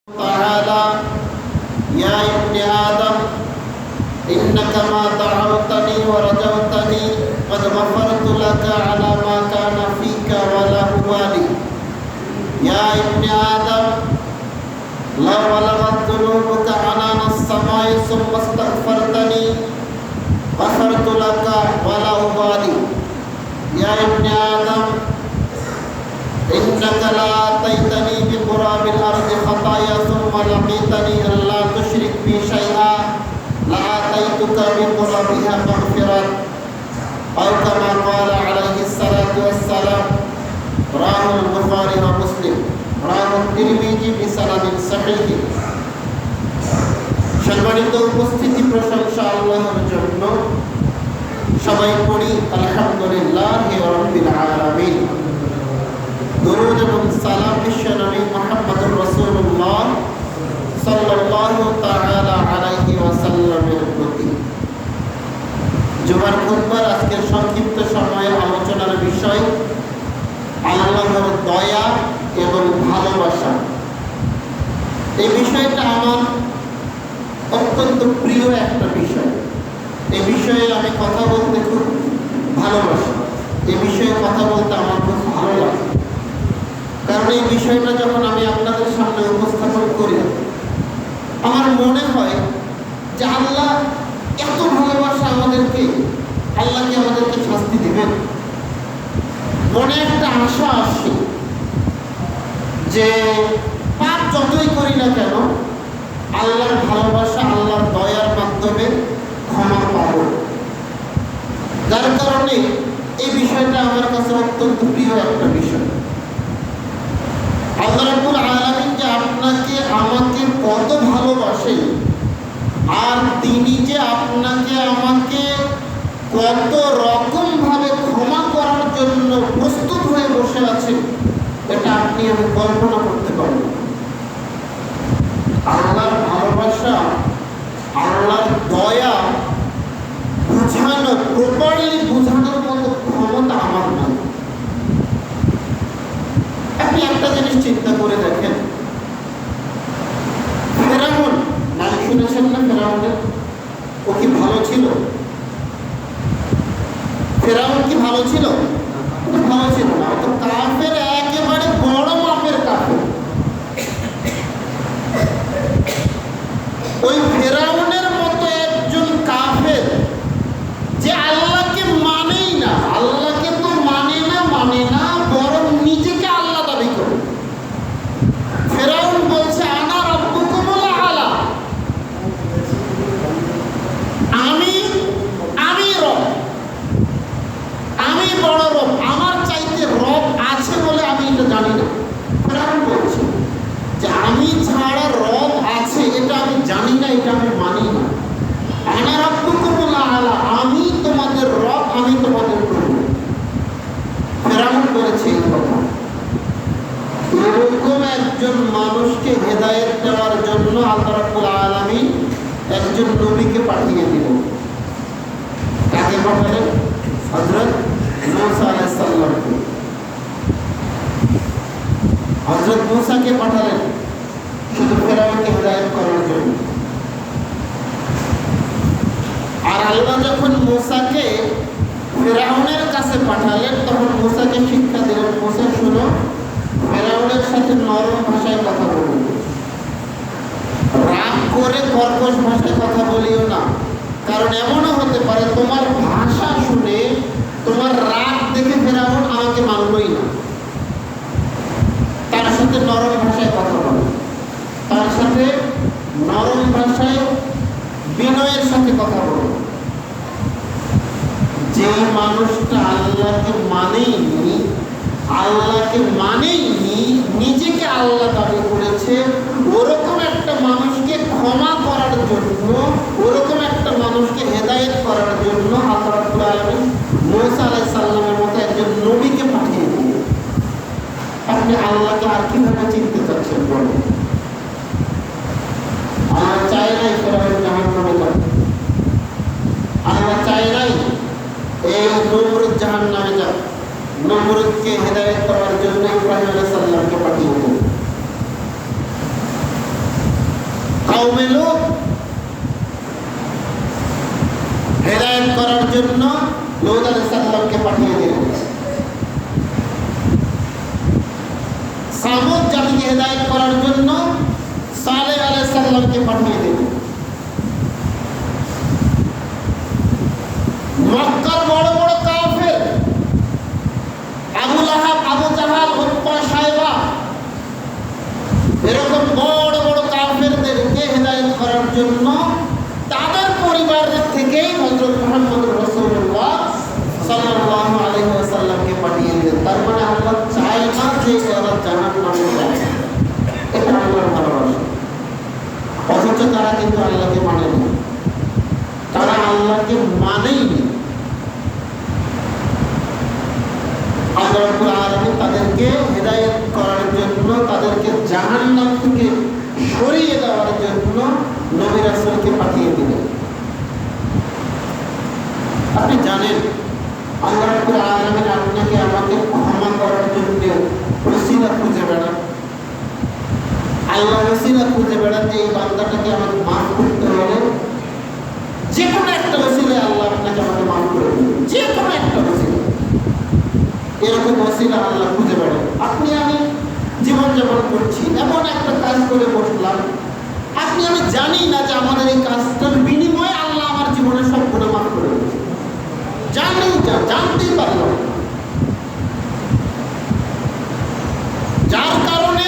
تعالى يا ابن آدم إنك ما دعوتني ورجوتني قد غفرت لك على ما كان فيك ولا أبالي يا ابن آدم لو بلغت ذنوبك عنان السماء ثم استغفرتني غفرت لك ولا أبالي يا ابن آدم إنك لا أتيتني بقراب الأرض خطايا ثم لقيتني أن لا تشرك بي شيئا لآتيتك بقرابها مغفرة أو كما قال عليه الصلاة والسلام رواه البخاري ومسلم رواه الترمذي بسند صحيح। সম্মানিত উপস্থিতি, প্রশংসা আল্লাহর জন্য। সবাই পড়ি আলহামদুলিল্লাহি রাব্বিল আলামিন। দরুদ এবং সালাম বিশ্বনবী মুহাম্মদুর রাসূলুল্লাহ সাল্লাল্লাহু তাআলা আলাইহি ওয়াসাল্লামের প্রতি। জুমার খুতবার আজকের সংক্ষিপ্ত সময়ের আলোচনার বিষয় আল্লাহর দয়া এবং ভালোবাসা। এই বিষয়টা আমার অত্যন্ত প্রিয় একটা বিষয়। এই বিষয়ে আমি কথা বলতে খুব ভালোবাসি। এই বিষয়ে কথা বলতে আমার খুব ভালো লাগে, কারণ এই বিষয়টা যখন আমি আপনাদের সামনে উপস্থাপন করি আমার মনে হয় যে আল্লাহ এত ভালোবাসা আমাদেরকে, আল্লাহ কি আমাদেরকে শাস্তি দিবেন? মনে একটা আশা আসে যে পাপ যতই করি না কেন আল্লাহর ভালোবাসা, আল্লাহর দয়ার মাধ্যমে ক্ষমা পাব। যার কারণে এই বিষয়টা আমার কাছে অত্যন্ত প্রিয় একটা বিষয়। আল্লাহ রাব্বুল আলামিন যে আপনাকে আমাকে কত ভালোবাসেন, আর তিনি যে আপনাকে আমাকে কত রকম ভাবে ক্ষমা করার জন্য প্রস্তুত হয়ে বসে আছেন, এটা আপনি আমি কল্পনা করতে পারেন। আল্লাহর ভালোবাসা, আল্লাহর দয়া বুঝানো, প্রপারলি বুঝানোর মতো ক্ষমতা আমার নাই। আপনি একটা জিনিস চিন্তা করে দেখেন, ফেরাউন নাম শুনেছেন না? ফেরাউনের ও কি ভালো ছিল? ফেরাউন কি ভালো ছিল? ভালো ছিল না। তো কাফের, একেবারে বড় মাপের কাফের। ওই ফেরাউনের মতো একজন কাফের যে আল্লাহকে মানেই না, আল্লাহকে তো মানে না বরং নিজেকে আল্লাহ দাবি করে। ফেরাউন বলছে আনা রাব্বুকুমুল আলা, আমি রব, আমি বড় রব, আমার চাইতে রব আছে বলে আমি এটা জানি না। ফেরাউন বলছে যে আমি ছাড়া রব আছে এটা আমি জানি না, এটা আমি মানি না। আনা রাব্বুকুমুল আলা, আমি তোমাদের রব, আমি তোমাদের প্রভু। ফেরাউন বলেছে এই কথা। এরকম একজন মানুষকে হেদায়েত দেওয়ার জন্য আল্লাহ রাব্বুল আলামিন একজন নবীকে পাঠিয়ে দিলেন। কাকে পাঠালেন? হযরত মূসা আলাইহিস সালামকে। হযরত মূসাকে পাঠালেন শুধু ফেরাউনকে হেদায়েত করার জন্য। আর আল্লাহ যখন মূসাকে ফেরাউনের কাছে পাঠালেন তখন মূসাকে শিক্ষা দিলেন, মূসা শুনো, ফেরাউনের সাথে নরম ভাষায় কথা বলুন, রাগ করে কর্কশ ভাষায় কথা বলিও না। কারণ এমনও হতে পারে তোমার ভাষা শুনে, তোমার রাগ দেখে ফেরাউন আমাকে মানলই না। তার সাথে নরম ভাষায় কথা বলো, তার সাথে নরম ভাষায় বিনয়ের সাথে কথা বলো। যে মানুষটা আল্লাহকে মানেইনি, নিজেকে আল্লাহ দাবি করেছে, ওরকম একটা মানুষকে ক্ষমা করার জন্য, ওরকম একটা মানুষকে হেদায়েত করার জন্য আল্লাহ রাব্বুল আলামিন মূসা আলাইহিস সালামের মতো একজন নবীকে পাঠিয়ে দিলেন। আপনি আল্লাহকে আর কিভাবে চিনতে চাচ্ছেন বলেন? আল্লাহ চায় নাই ফেরাউন জাহান্নামে যাক, আল্লাহ চায় নাই এই নমরুদ জাহান্নামে যাক। নমরুদকে হেদায়েত করার জন্য ইব্রাহিম আলাইহিস সালামকে পাঠিয়ে দিলেন। কওমে লূত হেদায়েত করার জন্য লূত আলাইহিস সালামকে পাঠিয়ে দিলেন। সামুদ জাতিকে হেদায়েত করার জন্য সালেহ আলাইহিস সালামকে পাঠিয়ে দিলেন। মক্কার বড় বড় কাফের আবু লাহাব, আবু জাহাল, উতবা, সাইবা এরকম বড় বড় কাফেরদেরকে হেদায়েত করার জন্য তাদের পরিবারের থেকেই হযরত মুহাম্মদ রাসূলুল্লাহ সাল্লাল্লাহু আলাইহি ওয়াসাল্লামকে পাঠিয়ে দিলেন। তার মানে আল্লাহ চায় না যে তারা জাহান্নামে যায়, এটা আল্লাহর ভালোবাসা। অথচ তারা কিন্তু আল্লাহকে মানে না, তারা আল্লাহকে মানেই না। আল্লাহ রাব্বুল আলামিন তাদেরকে হেদায়েত করার জন্য, তাদেরকে জাহান্নাম থেকে সরিয়ে দেওয়ার জন্য নবী রাসূলকে পাঠিয়ে দিলেন। আপনি জানেন আল্লাহ রাব্বুল আলামিন আপনাকে আমাকে ক্ষমা করার জন্য ওসিলা খুঁজে বেড়ান। আল্লাহ ওসিলা খুঁজে বেড়ান যে এই বান্দাটাকে আমাকে মাফ করতে হলে যে কোনো একটা ওসিলায় আল্লাহ আপনাকে আমাকে মাফ করে দিবেন, যে কোনো একটা ওসিলা। এরকম ওসিলা আল্লাহ খুঁজে বেড়ান। আপনি আমি জীবনযাপন করছি, এমন একটা কাজ করে বসলাম, আপনি আমি জানি না যে আমাদের এই কাজটার বিনিময়ে আল্লাহ আমার জীবনের সব গুনাহ মাফ করে দিয়েছে, জানতেই পারলাম। যার কারণে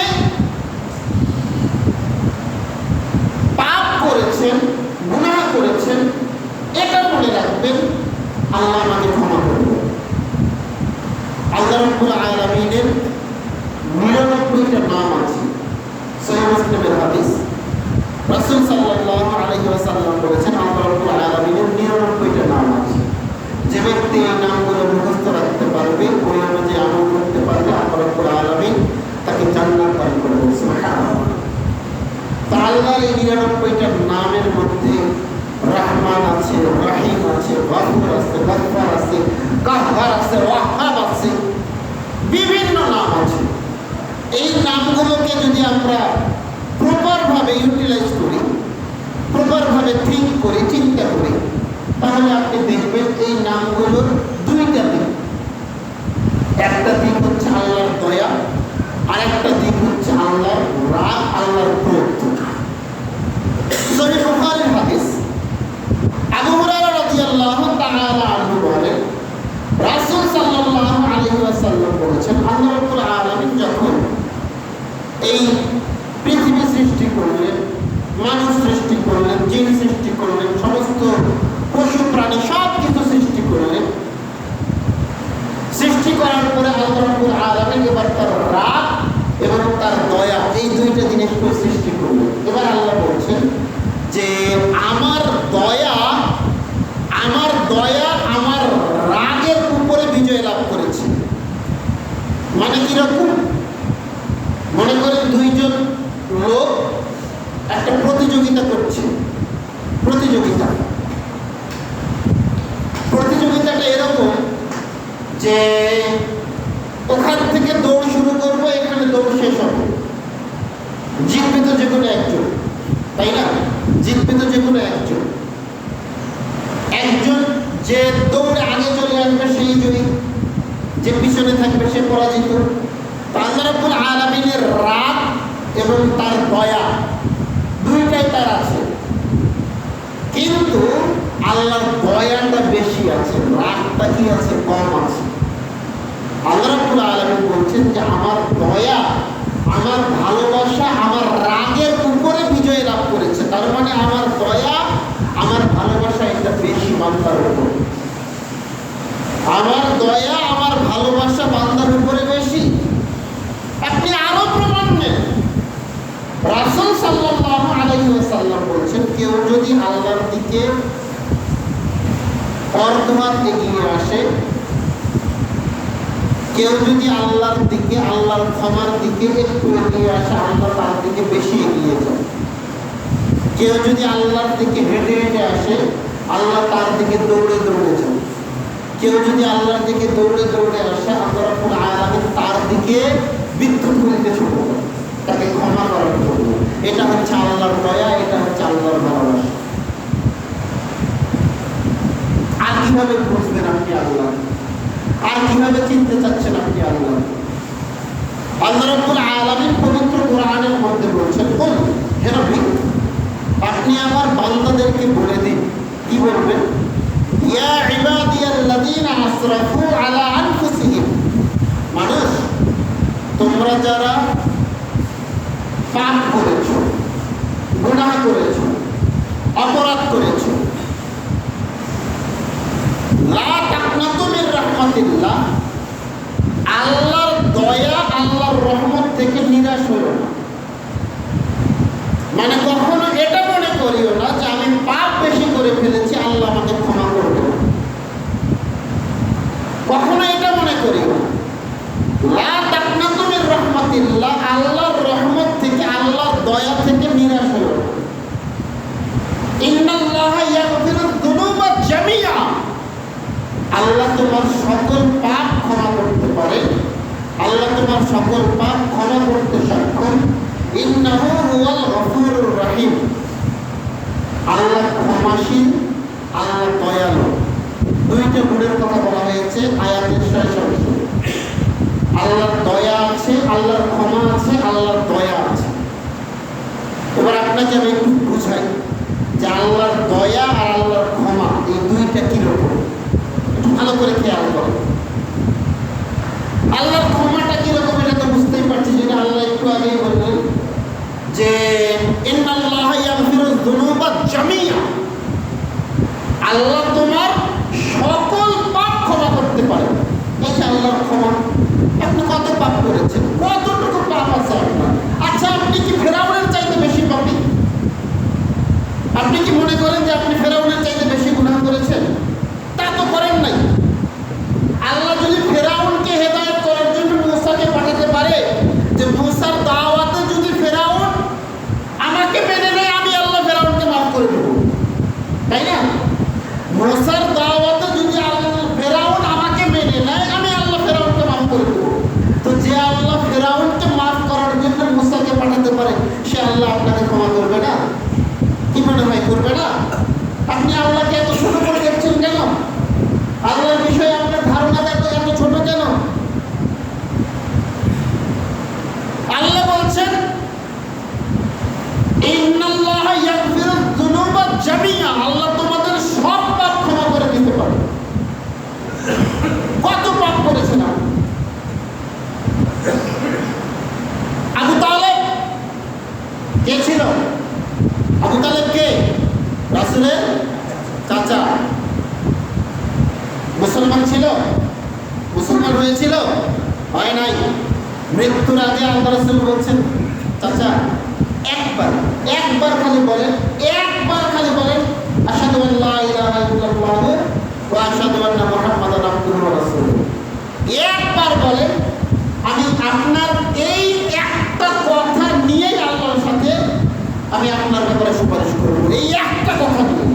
পাপ করেছেন, গুনাহ করেছেন, এটা মনে রাখবেন, আল্লাহ আমাকে ক্ষমা করবেন। আল্লাহ রাব্বুল আলামিনের 99টা নাম আছে। সহিহ মুসলিমের হাদিস, রাসূল সাল্লাল্লাহু আলাইহি ওয়াসাল্লাম বলেছেন আল্লাহ রাব্বুল আলামিনের 99টা নাম আছে। যে ব্যক্তি এই নামগুলো মুখস্থ রাখতে পারবে, ওই অনুযায়ী আমল করতে পারবে, আল্লাহ রাব্বুল আলামিন তাকে জান্নাত দান করবেন। সুবহানাল্লাহ। তা আল্লাহর এই 99টা নামের মধ্যে রহমান আছে, রহিম আছে, গফুর আছে, গফফার আছে, কাহ্হার আছে, ওয়াহ্হাব আছে, বিভিন্ন নাম আছে। এই নামগুলোকে যদি আমরা প্রপারভাবে ইউটিলাইজ করি, প্রপারভাবে থিঙ্ক করি, চিন্তা করি, তাহলে আপনি দেখবেন এই নামগুলোর দুইটা দিক। একটা দিক হচ্ছে আল্লাহর দয়া, আর একটা দিক হচ্ছে আল্লাহর রাগ, আল্লাহর ক্রোধ। সহিহ বুখারীর হাদিস, আবু হুরায়রা রাদিয়াল্লাহু তাআলা আনহু বলেন রাসূল সাল্লাল্লাহু আলাইহি ওয়াসাল্লাম বলেছেন আল্লাহ রাব্বুল আলামিন যখন এই পৃথিবী সৃষ্টি করলেন, মানুষ সৃষ্টি করলেন, জিন সৃষ্টি করলেন, সমস্ত পশু প্রাণী সব কিছু সৃষ্টি করলেন, সৃষ্টি করার পরে আল্লাহ রাব্বুল আলামিন এবার তার রাগ এবং তার দয়া, এই দুইটা জিনিসকে সৃষ্টি করলেন। এবার আল্লাহ বলছেন যে আমার দয়া আমার রাগের উপরে বিজয় লাভ করেছে। মানে কিরকম? মনে করেন দুইজন লোক একটা প্রতিযোগিতা করছে। প্রতিযোগিতাটা এরকম যে ওখান থেকে দৌড় শুরু করবো, এখানে দৌড় শেষ হবে, জিতবে তো যে কোনো একজন, তাই না? জিতবে তো যে কোনো একজন। একজন যে দৌড়ে আগে চলে আসবে সেই জয়ী, যে পিছনে থাকবে সে পরাজিত। আল্লাহ রাব্বুল আলামিনের রাগ এবং তার দয়া দুইটাই তার আছে, কিন্তু আল্লাহর দয়াটা বেশি আছে, রাগটা কি আছে? কম আছে। আল্লাহ রাব্বুল আলামিন বলছেন যে আমার দয়া, আমার ভালোবাসা আমার রাগের উপরে বিজয় লাভ করেছে। তার মানে আমার দয়া, আমার ভালোবাসা এটা বেশি বান্দার উপর। আমার দয়া, আমার ভালোবাসা বান্দার উপরে বেশি। আপনি আরো প্রমাণ নেন। রাসূল সাল্লাল্লাহু আলাইহি ওয়াসাল্লাম বলছেন কেউ যদি আল্লাহর দিকে অর্ধহাত এগিয়ে আসে, কেউ যদি আল্লাহর দিকে, আল্লাহর ক্ষমার দিকে একটু এগিয়ে আসে, আল্লাহ তার দিকে বেশি এগিয়ে যায়। কেউ যদি আল্লাহর দিকে হেঁটে হেঁটে আসে, আল্লাহ তার দিকে দৌড়ে দৌড়ে যায়। কেউ যদি আল্লাহর দিকে দৌড়ে দৌড়ে আসে, আল্লাহ রাব্বুল আলামিন তার দিকে বিদ্যুৎ গতিতে ছুটে যায়, তাকে ক্ষমা করার জন্য। এটা হচ্ছে আল্লাহর দয়া, এটা হচ্ছে করেছো, গুনাহ করেছো, অপরাধ করেছো, লা তাকনাতু মির রাহমাতিল্লাহ, আল্লাহর দয়া আল্লাহর রহমত থেকে নিরাশ হইও না। মানে কখনো এটা মনে করিও না যে আমি পাপ বেশি করে ফেলেছি, আল্লাহ আমাকে ক্ষমা করবে না। কখনো এটা মনে করিও না। লা তাকনাতু মির রাহমাতিল্লাহ, আল্লাহর রহমত থেকে আল্লাহর দয়া থেকে নিরাশ হইও না। ইন্নাল্লাহা ইয়াগফিরুয যুনুবা জামিআ, আল্লাহ তোমার সকল পাপ ক্ষমা করতে পারে, আল্লাহ তোমার সকল পাপ ক্ষমা করতে সক্ষম। ইন্নাহু হুয়াল গফুরুর রহিম, আল্লাহ ক্ষমাশীল, আল্লাহ দয়ালু। দুইটা গুণের কথা বলা হয়েছে আয়াতের শেষ অংশে। আল্লাহর দয়া আছে, আল্লাহর ক্ষমা আছে, আল্লাহর দয়া আছে। এবার আপনাকে আমি একটু বুঝাই যে আল্লাহর দয়া আর আল্লাহর ক্ষমা এই দুইটা কিরকম, একটু ভালো করে খেয়াল করো। আল্লাহর ক্ষমাটা কিরকম এটা তো বুঝতেই পারছি, যেটা আল্লাহ একটু আগেই বললেন যে ইন্নাল্লাহা ইয়াগফিরুয যুনুবা জামিআ, আল্লাহ তোমার সকল পাপ ক্ষমা করতে পারে। এই যে আল্লাহর ক্ষমা, আপনি কত পাপ করেছেন, কতটুকু পাপ আছে আপনার? আচ্ছা, আপনি কি ফেরাউনের চাইতে বেশি পাপী? আপনি কি মনে করেন যে আপনি ফেরাউনের চাইতে বেশি গুনাহ করেছেন? তা তো করেন নাই। আল্লাহ যদি ফেরাউনকে হেদায়েত করার জন্য মূসাকে পাঠাতে পারে, যে মূসার দাওয়াতে যদি ফেরাউন আমাকে মেনে নেয়, আমি আল্লাহ ফেরাউনকে মাফ করে দেব, তাই না? মূসার দাওয়াতে যদি ফেরাউন আমাকে মেনে নেয়, আমি আল্লাহ ফেরাউনকে মাফ করে দেব। তো যে আল্লাহ ফেরাউনকে মাফ করার জন্য মূসাকে পাঠাতে পারে, সে আল্লাহ আপনাকে ক্ষমা করবে না? কি মনে হয় করবে না? আপনি আল্লাহকে এত ছোট করে দেখছেন কেন? আল্লাহর বিষয়ে আপনার ধারণাটা এত ছোট কেন? আল্লাহ বলছেন ইন্নাল্লাহা ইয়াগফিরুয যুনুবা জামিআ, আল্লাহ তোমাদের সব পাপ ক্ষমা করে দিতে পারে। কত পাপ করেছেন আপনি? আবু তালেব কে ছিল? আবু তালেব কে? রাসূলের চাচা। মুসলমান ছিল? মুসলমান হয়েছিল? হয় নাই। মৃত্যুর আগে আল্লাহ রাসূল বলছেন, চাচা একবার খালি বলেন, আশহাদু আল্লা ইলাহা ইল্লাল্লাহ ওয়া আশহাদু আন্না মুহাম্মাদান আবদুহু ওয়া রাসূলুহু। একবার বলেন, আমি আপনার এই একটা কথা নিয়েই আল্লাহর সাথে আমি আপনার ব্যাপারে সুপারিশ করব, এই একটা কথা নিয়ে।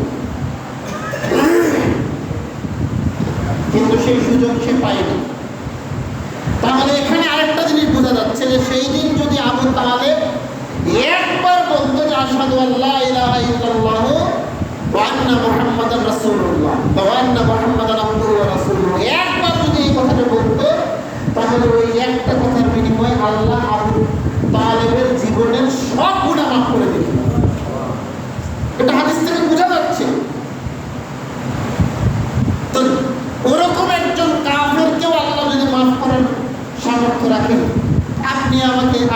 কিন্তু সেই সুযোগ সে পায়নি। তাহলে এখানে আরেকটা জিনিস বোঝা যাচ্ছে যে সেই দিন যদি আবু তালেব একবার বলতো যে আশহাদু আল্লা ইলাহা ইল্লাল্লাহ ওয়া আন্না মুহাম্মাদান রাসূলুল্লাহ ওয়া আন্না মুহাম্মাদান আবদুহু ওয়া রাসূলুহু, একবার যদি এই কথাটা বলতো, তাহলে ওই একটা কথার বিনিময়ে আল্লাহ আবু তালেবের জীবনের সব গুনাহ মাফ করে দিতেন। এটা হাদিস থেকে বোঝা যাচ্ছে। তো ওরকম একজন কাফেরকেও আল্লাহ যদি মাফ করার সামর্থ্য রাখেন,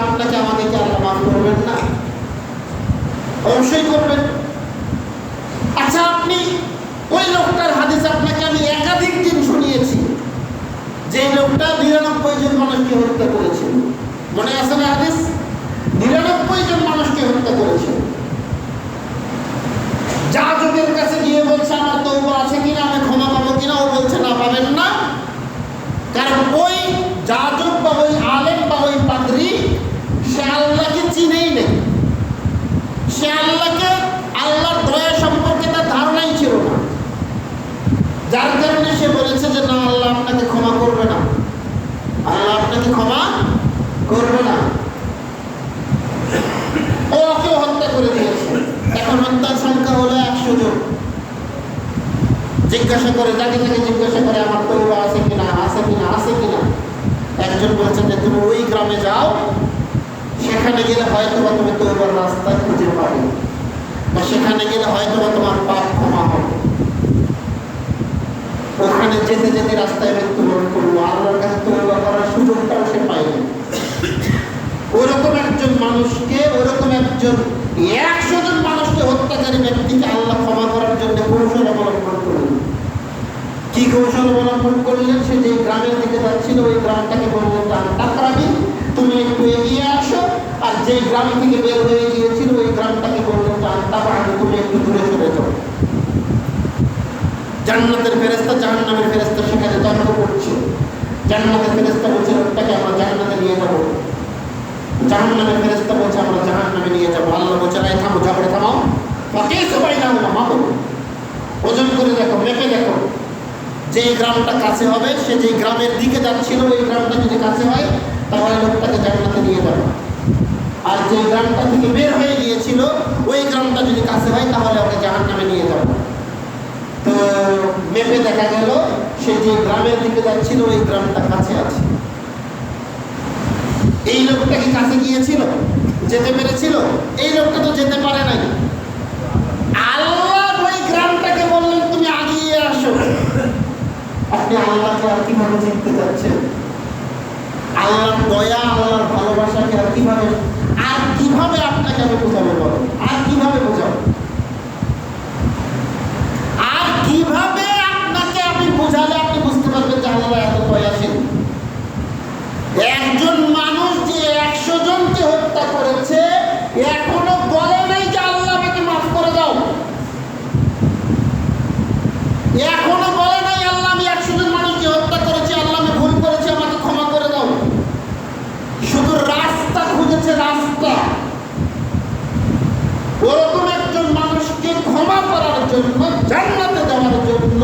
আপনাকে কি আল্লাহ মাফ করবেন না? অবশ্যই করবেন। আচ্ছা, আপনি ওই লোকটার হাদিস আপনাকে আমি একাধিক দিন শুনিয়েছি, যে লোকটা ৯৯ জন মানুষকে হত্যা করেছিল। মনে আছে না হাদিস? ৯৯ জন মানুষকে হত্যা করেছে। যাজকের কাছে গিয়ে বলছে আমার তওবা আছে কিনা, আমি ক্ষমা পাবো কিনা? ও বলছে না, পাবেন না। কারণ ওই যাজক বা ওই আলেম বা ওই পাদ্রী সে আল্লাহকে চিনেই নেই, সে আল্লাহর দয়া সম্পর্কে তার ধারণাই ছিল না। যার কারণে সে বলেছে যে না, আল্লাহ আপনাকে ক্ষমা করবে না, আল্লাহ আপনাকে ক্ষমা করবে না। ওকে হত্যা করে দিয়েছে। এখন হত্যার সংখ্যা হলো ১০০ জন। জিজ্ঞাসা করে, যাকে জিজ্ঞাসা করে আমার তওবা আছে কিনা। একজন বলছেন যে তুমি ওই গ্রামে যাও, সেখানে গেলে হয়তো বা তুমি তওবার রাস্তা খুঁজে পাবে, বা সেখানে গেলে হয়তো বা তোমার পাপ ক্ষমা হবে। ওখানে যেতে যেতে রাস্তায় মৃত্যুবরণ করলো, আল্লাহর কাছে তওবা করার সুযোগটাও সে পায়নি। ওরকম একজন একজন মানুষকে, ওরকম একজন 100 জন মানুষকে হত্যাকারী ব্যক্তিকে আল্লাহ ক্ষমা করার জন্য কৌশল অবলম্বন করলেন। কি কৌশল অবলম্বন করলেন? সে যে গ্রামের দিকে যাচ্ছিল, ওই গ্রামটাকে বললেন তাকরাবি, তুমি একটু এগিয়ে আসো। আর যে গ্রাম থেকে বের হয়ে গিয়েছিল, ওই গ্রামটাকে বললেন তাকরাবি, তুমি একটু দূরে সরে যাও। জান্নাতের ফেরেশতা জাহান্নামের ফেরেশতা সেখানে তর্ক করছে। জান্নাতের ফেরেশতা বলছে লোকটাকে আমরা জান্নাতে নিয়ে যাবো, জাহান্নামের ফেরেশতা বলছে আমরা জাহান্নামে নিয়ে যাবো। আল্লাহ বলছে এই থামো, ঝগড়া থামাও, ফাকিসু বাইনাহুমা, মাপো, ওজন করে দেখো, মেপে দেখো, যে গ্রামটা কাছে হবে, সে যে গ্রামের দিকে যাচ্ছিল, ওই গ্রামটা যদি কাছে হয় তাহলে লোকটাকে জান্নাতে নিয়ে যাবে। আর যে গ্রামটা থেকে বের হয়ে গিয়েছিল, ওই গ্রামটা যদি কাছে হয় তাহলে ওকে জাহান্নামে নিয়ে যাবে। তো মেপে দেখা গেল সে যে গ্রামের দিকে যাচ্ছিল, ওই গ্রামটা কাছে আছে। এই লোকটা কি কাছে গিয়েছিল? যেতে পেরেছিল? এই লোকটা তো যেতে পারে নাই। আল্লাহ ওই গ্রামটাকে বললেন তুমি আগিয়ে আসো। আপনি আল্লাহকে আর কিভাবে চিনতে চাচ্ছেন? আল্লাহর দয়া, আল্লাহর ভালোবাসাকে আর কিভাবে আপনাকে আমি বোঝাবো বলো? আর কিভাবে বোঝাবো? আর কিভাবে আপনাকে আমি বোঝালে আপনি বুঝতে পারবেন যে আল্লাহ এত দয়াশীল? একজন মানুষ যে 100 জনকে হত্যা করেছে, এখনো বলে নাই যে আল্লাহ আমাকে মাফ করে দাও। এখনো বলে নাই আল্লাহ আমি 100 জন মানুষকে হত্যা করেছি, আল্লাহ আমি ভুল করেছি, আমাকে ক্ষমা করে দাও। শুধু রাস্তা খুঁজেছে, রাস্তা। ওরকম একজন মানুষকে ক্ষমা করার জন্য, জান্নাতে যাওয়ার জন্য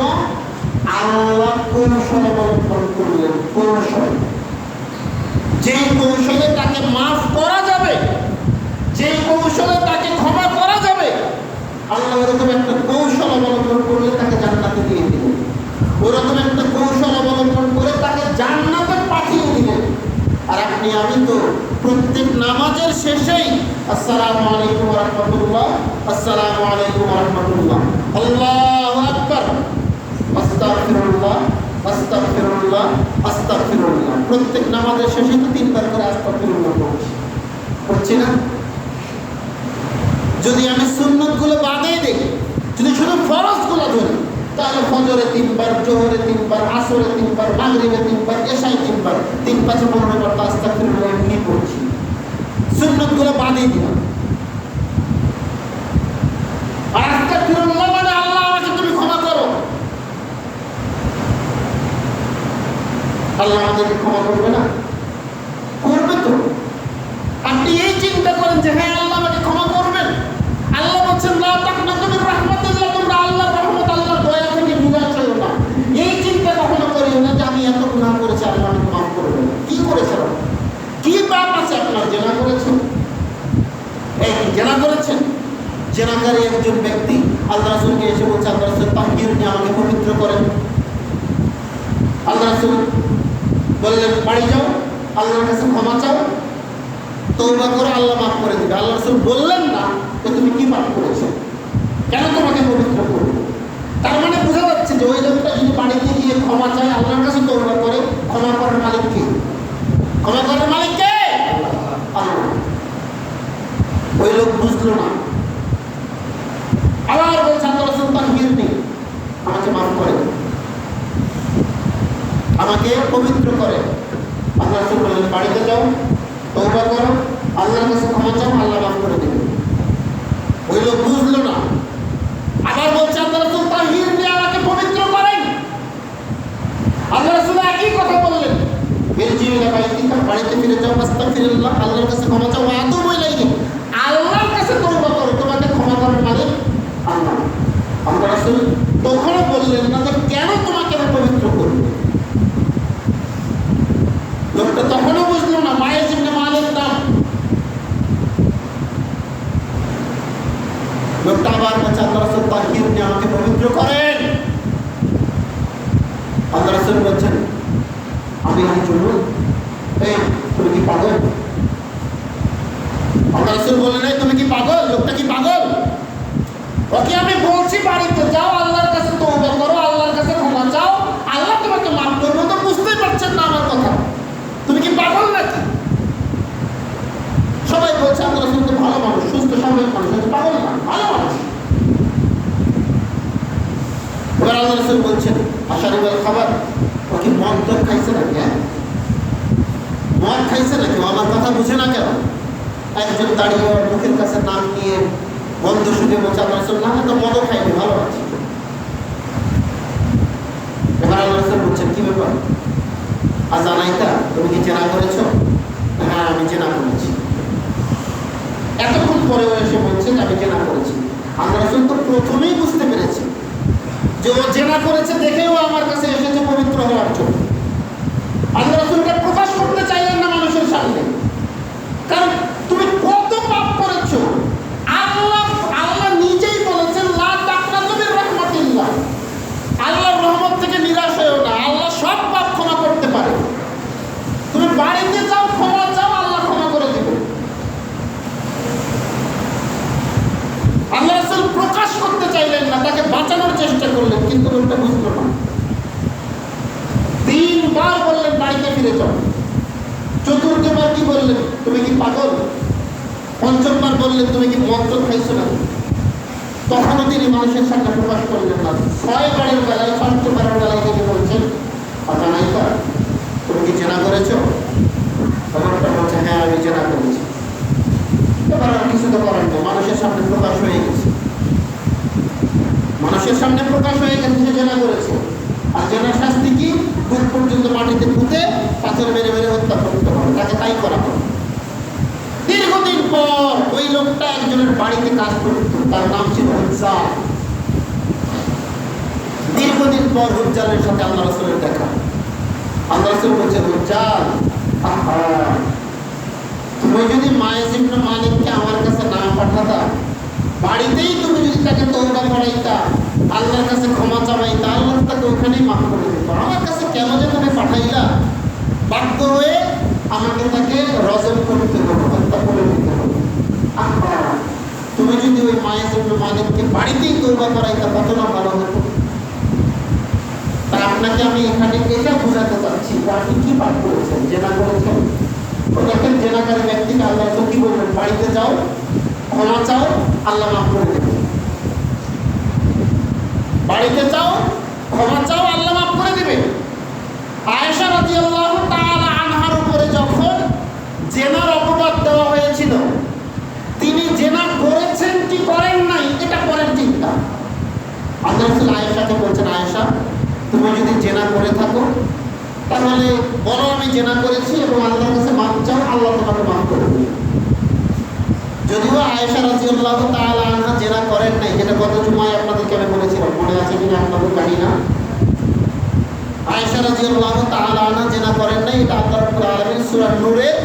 আল্লাহ কৌশল অবলম্বন করলেন। কৌশল, যে কৌশলে তাকে মাফ করা যাবে, যে কৌশলে তাকে ক্ষমা করা যাবে, আল্লাহ ওরকম একটা কৌশল অবলম্বন করলে তাকে জান্নাতে দিয়ে দিলেন। ওরকম একটা কৌশল অবলম্বন করে তাকে জান্নাতে পাঠিয়ে দিলেন। আর আপনি আমি তো প্রত্যেক নামাজের শেষেই আসসালামু আলাইকুম ওয়া রাহমাতুল্লাহ, আসসালামু আলাইকুম ওয়া রাহমাতুল্লাহ, আল্লাহু আকবার, আস্তাগফিরুল্লাহ, আস্তাগফিরুল্লাহ, আস্তাগফিরুল্লাহ। প্রত্যেক নামাজের শেষে তো 3 বার করে আস্তাগফিরুল্লাহ পড়ছি না? যদি আমি সুন্নতগুলো বাদে দিই, যদি শুধু ফরজগুলো ধরি, তাহলে ফজরে 3 বার, জোহরে 3 বার, আসরে 3 বার, মাগরিবে 3 বার, এশায় 3 বার, 3 5 15 বার আস্তাগফিরুল্লাহ এমনি পড়ছি। সুন্নতগুলো বাদে দিলাম। আর আস্তাগফিরুল্লাহ মানে আল্লাহ আমাকে তুমি ক্ষমা করো। আল্লাহ আমাদেরকে ক্ষমা করবে না? করবে তো। আপনি এই চিন্তা করেন যে হ্যাঁ আল্লাহ আমাকে ক্ষমা করবেন। আল্লাহ বলছেন লা তাকনাতু মির রাহমাতিল্লাহ, তোমরা আল্লাহর রহমত, আল্লাহর দয়া থেকে নিরাশ হইও না। এই চিন্তা কখনো করিও না যে আমি এত গুনাহ করেছি, আল্লাহ আমাকে মাফ করবেন। কি করেছেন? কি পাপ আছে আপনার? জেনা করেছেন? এই জেনা করেছেন? জেনাকারী একজন ব্যক্তি আল্লাহ রাসূলকে এসে বলছে, আল্লাহ রাসূল তাহীর নিয়ে আমাকে পবিত্র করেন। আল্লাহ রাসূল বললেন বাড়ি যাও, আল্লাহর কাছে ক্ষমা চাও, তওবা করো, আল্লাহ মাফ করে দিবে। আল্লাহ রাসূল বললেন না যে তুমি কি পাপ করেছো, কেন তোমাকে পবিত্র করবে। তার মানে বোঝা যাচ্ছে যে ওই লোকটা যদি বাড়িতে গিয়ে ক্ষমা চায়, আল্লাহর কাছে তওবা করে, ক্ষমা করার মালিক কে? ক্ষমা করার মালিক কে? আল্লাহ। ওই লোক বুঝলো না, আবার বলছে আল্লাহ রাসূল তাহীর নেই, আমাকে মাফ করে, আমাকে পবিত্র করে। আল্লাহ রাসূল বললেন বাড়িতে যাও, তওবা করো, আল্লাহর কাছে ক্ষমা চাও, আল্লাহ মাফ করে দেবেন। ওই লোক বুঝলো না, আবার বলছে আল্লাহ রাসূল তাহীর নিয়ে আমাকে পবিত্র করেন। আল্লাহ রাসূল একই কথা বললেন, ইরজিউ ইলা বাইতিকা, বাড়িতে ফিরে যাও, আস্তাগফিরুল্লাহ, আল্লাহর কাছে ক্ষমা চাও, ওয়া আতুবু ইলাইহি, আল্লাহর কাছে তওবা করো, তোমাকে ক্ষমা করার মালিক আল্লাহ। আল্লাহ রাসূল তখনও বললেন না যে কেন তোমাকে আমি পবিত্র করব। লোকটা তখনও বুঝলো না, মায়ের ইবনে মালিক নাম। লোকটা আবার বলছে আল্লাহ রাসূল তাহীর নিয়ে আমাকে পবিত্র করেন। আল্লাহ রাসূল বলছেন আমি কি চলুন, এই তুমি কি পাগল? আল্লাহ রাসূল বললেন এই তুমি কি পাগল? লোকটা কি পাগল? ওকে আমি বলছি বাড়িতে যাও, আল্লাহর কাছে তওবা করো, আল্লাহর কাছে ক্ষমা চাও, আল্লাহ তোমাকে মাফ করবে। তো বুঝতেই পারছেন না আমার কথা? তুমি কি পাগল নাকি? সবাই আশারিবাল খাবার, ও কি মদ টদ খাইছে নাকি? হ্যাঁ, মদ খাইছে নাকি? ও আমার কথা বুঝে না কেন? একজন দাঁড়িয়ে ওর মুখের কাছে নাম নিয়ে বন্ধ শুনে বলছে আল্লাহ রাসূল না, তো মদও খাইনি, ভালো আছে। এবার আল্লাহ রাসূল বলছেন কি ব্যাপার আজানাইতা, তুমি কি জেনা করেছো? হ্যাঁ আমি জেনা করেছি। এতক্ষণ পরে এসে বলছেন আমি জেনা করেছি। আল্লাহ রাসূল তো প্রথমেই বুঝতে পেরেছে যে ও জেনা করেছে, দেখেও আমার কাছে এসেছে পবিত্র হওয়ার জন্য। আল্লাহ রাসূলকে প্রকাশ করতে চাইলেন না মানুষের সামনে, কারণ তুমি কত পাপ করেছো। আল্লাহ নিজেই বলেছেন লা তাকনাতু মির রাহমাতিল্লাহ, আল্লাহর রহমত থেকে নিরাশ হয়েও না, আল্লাহ সব পাপ ক্ষমা করতে পারে। তুমি বাড়িতে যাও, ক্ষমা চাও, আল্লাহ ক্ষমা করে দিবে। আল্লাহ রাসূল প্রকাশ করতে চাইলেন না, তাকে বাঁচানোর চেষ্টা করলেন, কিন্তু লোকটা বুঝলো না। 3 বার বললেন বাড়িতে ফিরে যাও। 4বার কি বললেন, তুমি কি পাগল? 5বার বললেন তুমি কি মন্ত্র খাইছো না? তখনও তিনি মানুষের সামনে প্রকাশ করলেন না। 6 বারের বেলায়, 5বারের বেলায় তিনি বলছেন আজানাইতা, তুমি কি জেনা করেছো? তখনটা বলছে হ্যাঁ আমি জেনা করেছি। এবার আর কিছু তো করার নেই, মানুষের সামনে প্রকাশ হয়ে গেছে। মানুষের সামনে প্রকাশ হয়ে গেছে সে জেনা করেছে। আর জেনার শাস্তি কি? বুক পর্যন্ত মাটিতে পুঁতে পাথর মেরে মেরে হত্যা করতে হবে, তাকে তাই করা হবে। দীর্ঘদিন পর ওই লোকটা একজনের বাড়িতে কাজ করত, তার নাম ছিল হুজ্জাল। দীর্ঘদিন পর হুজ্জালের সাথে আল্লাহ রাসূলের দেখা। আল্লাহ রাসূল বলছেন হুজ্জাল, আহা তুমি যদি মায়েজ ইবনে মালিককে আমার কাছে না পাঠাতা, বাড়িতেই তুমি যদি তাকে তওবা করাইতা, আল্লাহর কাছে ক্ষমা চাইতা, আল্লাহ তাকে ওখানেই মাফ করে দিত। আমার কাছে কেন যে তুমি পাঠাইলা? বাধ্য হয়ে আমাকে তাকে রজম করতে হবে, হত্যা করে দিতে হবে। আহা তুমি যদি ওই মায়েজ ইবনে মালিককে বাড়িতেই তওবা করাইতা কত না ভালো হতো। তাই আপনাকে আমি এখানে এটা বোঝাতে চাচ্ছি যে আপনি কি পাপ করেছেন, জেনা করেছেন। দেখেন জেনাকারী ব্যক্তিকে আল্লাহ তো কি বলবেন, বাড়িতে যাও, ক্ষমা চাও, আল্লাহ মাফ করে দেবেন। বাড়িতে যাও, ক্ষমা চাও, আল্লাহ মাফ করে দিবে। আয়েশা রাদিয়াল্লাহু তাআলা আনহার উপরে যখন জেনার অপবাদ দেওয়া হয়েছিল, তিনি জেনা করেছেন কি করেন নাই এটা পরের চিন্তা। আল্লাহ রাসূল আয়েশাকে বলছেন আয়েশা তুমি যদি জেনা করে থাকো তাহলে বলো আমি জেনা করেছি এবং আল্লাহর কাছে মাফ চাও, আল্লাহ তোমাকে মাফ করে দেবে। যদিও আয়েশা রাদিয়াল্লাহু তাআলা আনহা জেনা করেন নাই, যেটা গত জুমায় আপনাদেরকে আমি বলেছিলাম, মনে আছে কিনা আপনাদের জানি না। আয়েশা রাদিয়াল্লাহু তাআলা আনহা জেনা করেন নাই, এটা আল্লাহ রাব্বুল আলামিন সূরা নূরের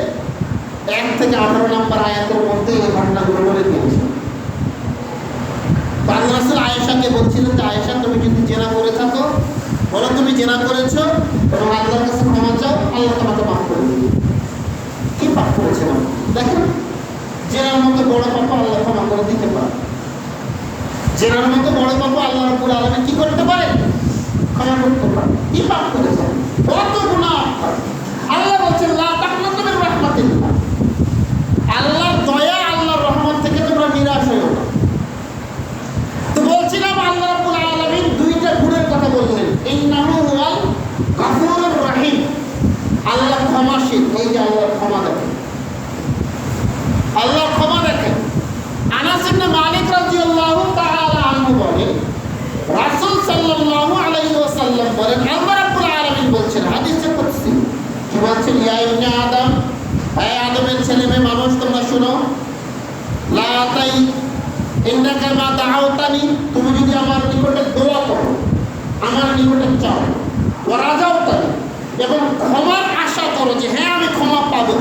1 থেকে 18 নম্বর আয়াতের মধ্যে এই ঘটনাগুলো বলে দিয়েছেন। আল্লাহ রাসূল আয়েশাকে বলছিলেন যে আয়েশা তুমি যদি জেনা করে থাকো বলো তুমি জেনা করেছো এবং আল্লাহর কাছে ক্ষমা চাও, আল্লাহ তোমাকে মাফ করে দিবে। কি পাপ করেছিলাম দেখেন, জেনার মতো বড় পাপ আল্লাহ ক্ষমা করে দিতে পারে। জেনার মতো বড় পাপ আল্লাহ রাব্বুল আলামিন কি করতে পারে? ক্ষমা করতে পারে। কি পাপ করেছেন? কত গুনাহ। আল্লাহ বলছেন লা তাকনাতু মির রাহমাতিল্লাহ, আল্লাহর দয়া, আল্লাহর রহমত থেকে তোমরা নিরাশ হয়ো না। তো বলছিলাম আল্লাহ রাব্বুল আলামিন 2টা গুণের কথা বললেন, ইন্নাহু হুয়াল গাফুরুর রহিম, আল্লাহ ক্ষমাশীল। এই যে আল্লাহ ক্ষমা দেখেন, আল্লাহ ক্ষমা দেখেন। আনাস ইবনে মালিক রাদিয়াল্লাহু তাআলা আনহু বলেন রাসূল সাল্লাল্লাহু আলাইহি ওয়াসাল্লাম বলেন আল্লাহ রাব্বুল আলামিন বলছেন হাদিসে কুদসি, কি বলছেন? ইয়া ইবনে আদম, হে আদমের ছেলে মেয়ে মানুষ তোমরা শুনো, লা তাই ইন্নাকা মা দাআউতানি, তুমি যদি আমার নিকটে দোয়া করো, আমার নিকটে চাও, ওয়া রাজাউতানি, এবং ক্ষমার আশা করো যে হ্যাঁ আমি ক্ষমা পাবো,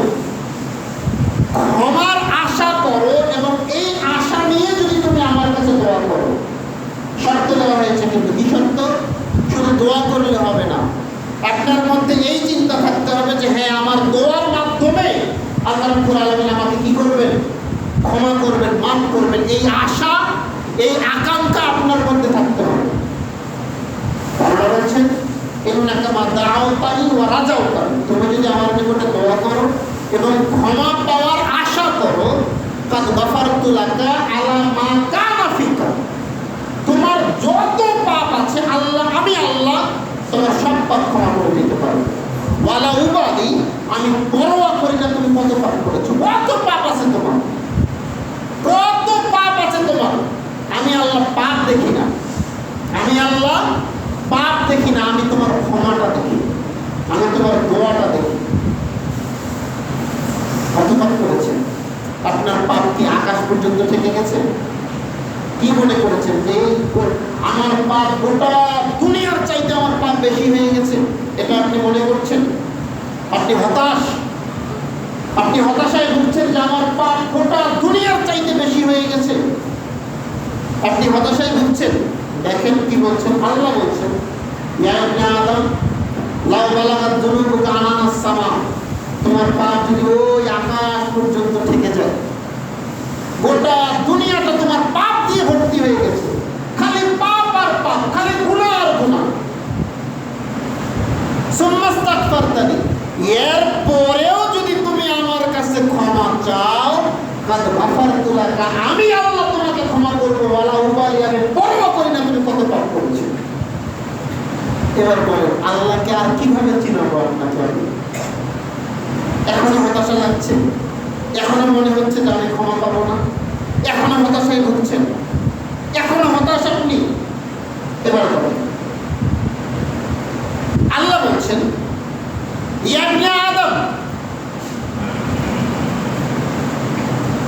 ক্ষমার আশা করো এবং এই আশা নিয়ে যদি তুমি আমার কাছে দোয়া করো। শর্ত দেওয়া হয়েছে, কিন্তু কি শর্ত? শুধু দোয়া করলে হবে না, আপনার মধ্যে এই চিন্তা থাকতে হবে যে হ্যাঁ আমার দোয়ার মাধ্যমে আল্লাহ রাব্বুল আলামিন আমাকে কি করবেন? ক্ষমা করবেন, মাফ করবেন। এই আশা, এই আকাঙ্ক্ষা আপনার মধ্যে থাকতে হবে। আল্লাহ বলছেন ইন্নাকা মা দাআউতানি ওয়া রাজাউতানি, তুমি যদি আমার নিকটে দোয়া করো এবং ক্ষমা পাওয়ার আশা করো, কাদ গাফারতু লাকা আলা মা কানা ফিকা, তোমার যত পাপ আছে আল্লাহ, আমি আল্লাহ তোমার সব পাপ ক্ষমা করে দিতে পারো। ওয়ালা উবাদি, আমি পরোয়া করি না তুমি কত পাপ করেছো, কত পাপ আছে তোমার, কত পাপ আছে তোমার। আমি আল্লাহ পাপ দেখি না, আমি আল্লাহ পাপ দেখি না, আমি তোমার ক্ষমাটা দেখি, আমি তোমার দোয়াটা দেখি। কত পাপ করেছেন? আপনার পাপ কি আকাশ পর্যন্ত থেকে গেছে? কি মনে করেছেন যে আমার পাপ গোটা দুনিয়ার চাইতে আমার পাপ বেশি হয়ে গেছে, এটা আপনি মনে করছেন? আপনি হতাশ, আপনি হতাশায় ভুগছেন যে আমার পাপ গোটা দুনিয়ার চাইতে বেশি হয়ে গেছে, আপনি হতাশায় ভুগছেন। দেখেন কি বলছেন, আল্লাহ বলছেন ইয়া ইবনে আদম লাউ বালাগাত যুনুবুকা আনানাস সামা, তোমার পাপ যদি ওই আকাশ পর্যন্ত থেকে যায়, গোটা দুনিয়াটা তোমার পাপ দিয়ে ভর্তি হয়ে গেছে, খালি পাপ আর পাপ, খালি গুনাহ আর গুনাহ। সুম্মাস্তাগফারতানি, এরপরেও যদি তুমি আমার কাছে ক্ষমা চাও, কাদ গাফারতু লাকা, আমি আল্লাহ তোমাকে ক্ষমা করব। ওয়ালা উবালি, আমি পরোয়া করি না তুমি কত পাপ করেছো। এবার বলেন আল্লাহকে আর কিভাবে চিনাবো আপনাকে? আমি এখনো হতাশা লাগছে, এখনো মনে হচ্ছে যে আমি ক্ষমা পাবো না, এখনো হতাশায় ভুগছেন, এখনো হতাশ আপনি। এবার বলেন, আল্লাহ বলছেন ইয়া ইবনে আদম,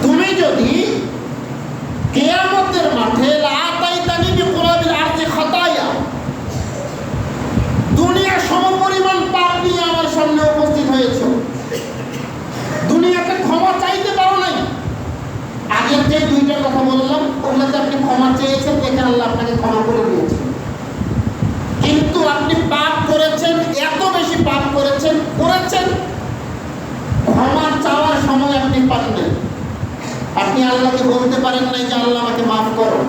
তুমি যদি কিয়ামতের মাঠে লাতাইতানি বিকুরাবিল আরদি খাতায়া, দুনিয়া সমপরিমাণ পাপ নিয়ে আমার সামনে উপস্থিত হয়েছে, দুনিয়াতে ক্ষমা চাইতে পারো নাই। আগের যে দুইটা কথা বললাম ওগুলোতে আপনি ক্ষমা চেয়েছেন, দেখে আল্লাহ আপনাকে ক্ষমা করে দিয়েছেন। কিন্তু আপনি পাপ করেছেন, এত বেশি পাপ করেছেন, ক্ষমা চাওয়ার সময় আপনি পান নাই। আপনি আল্লাহকে বলতে পারেন নাই যে আল্লাহ আমাকে মাফ করো,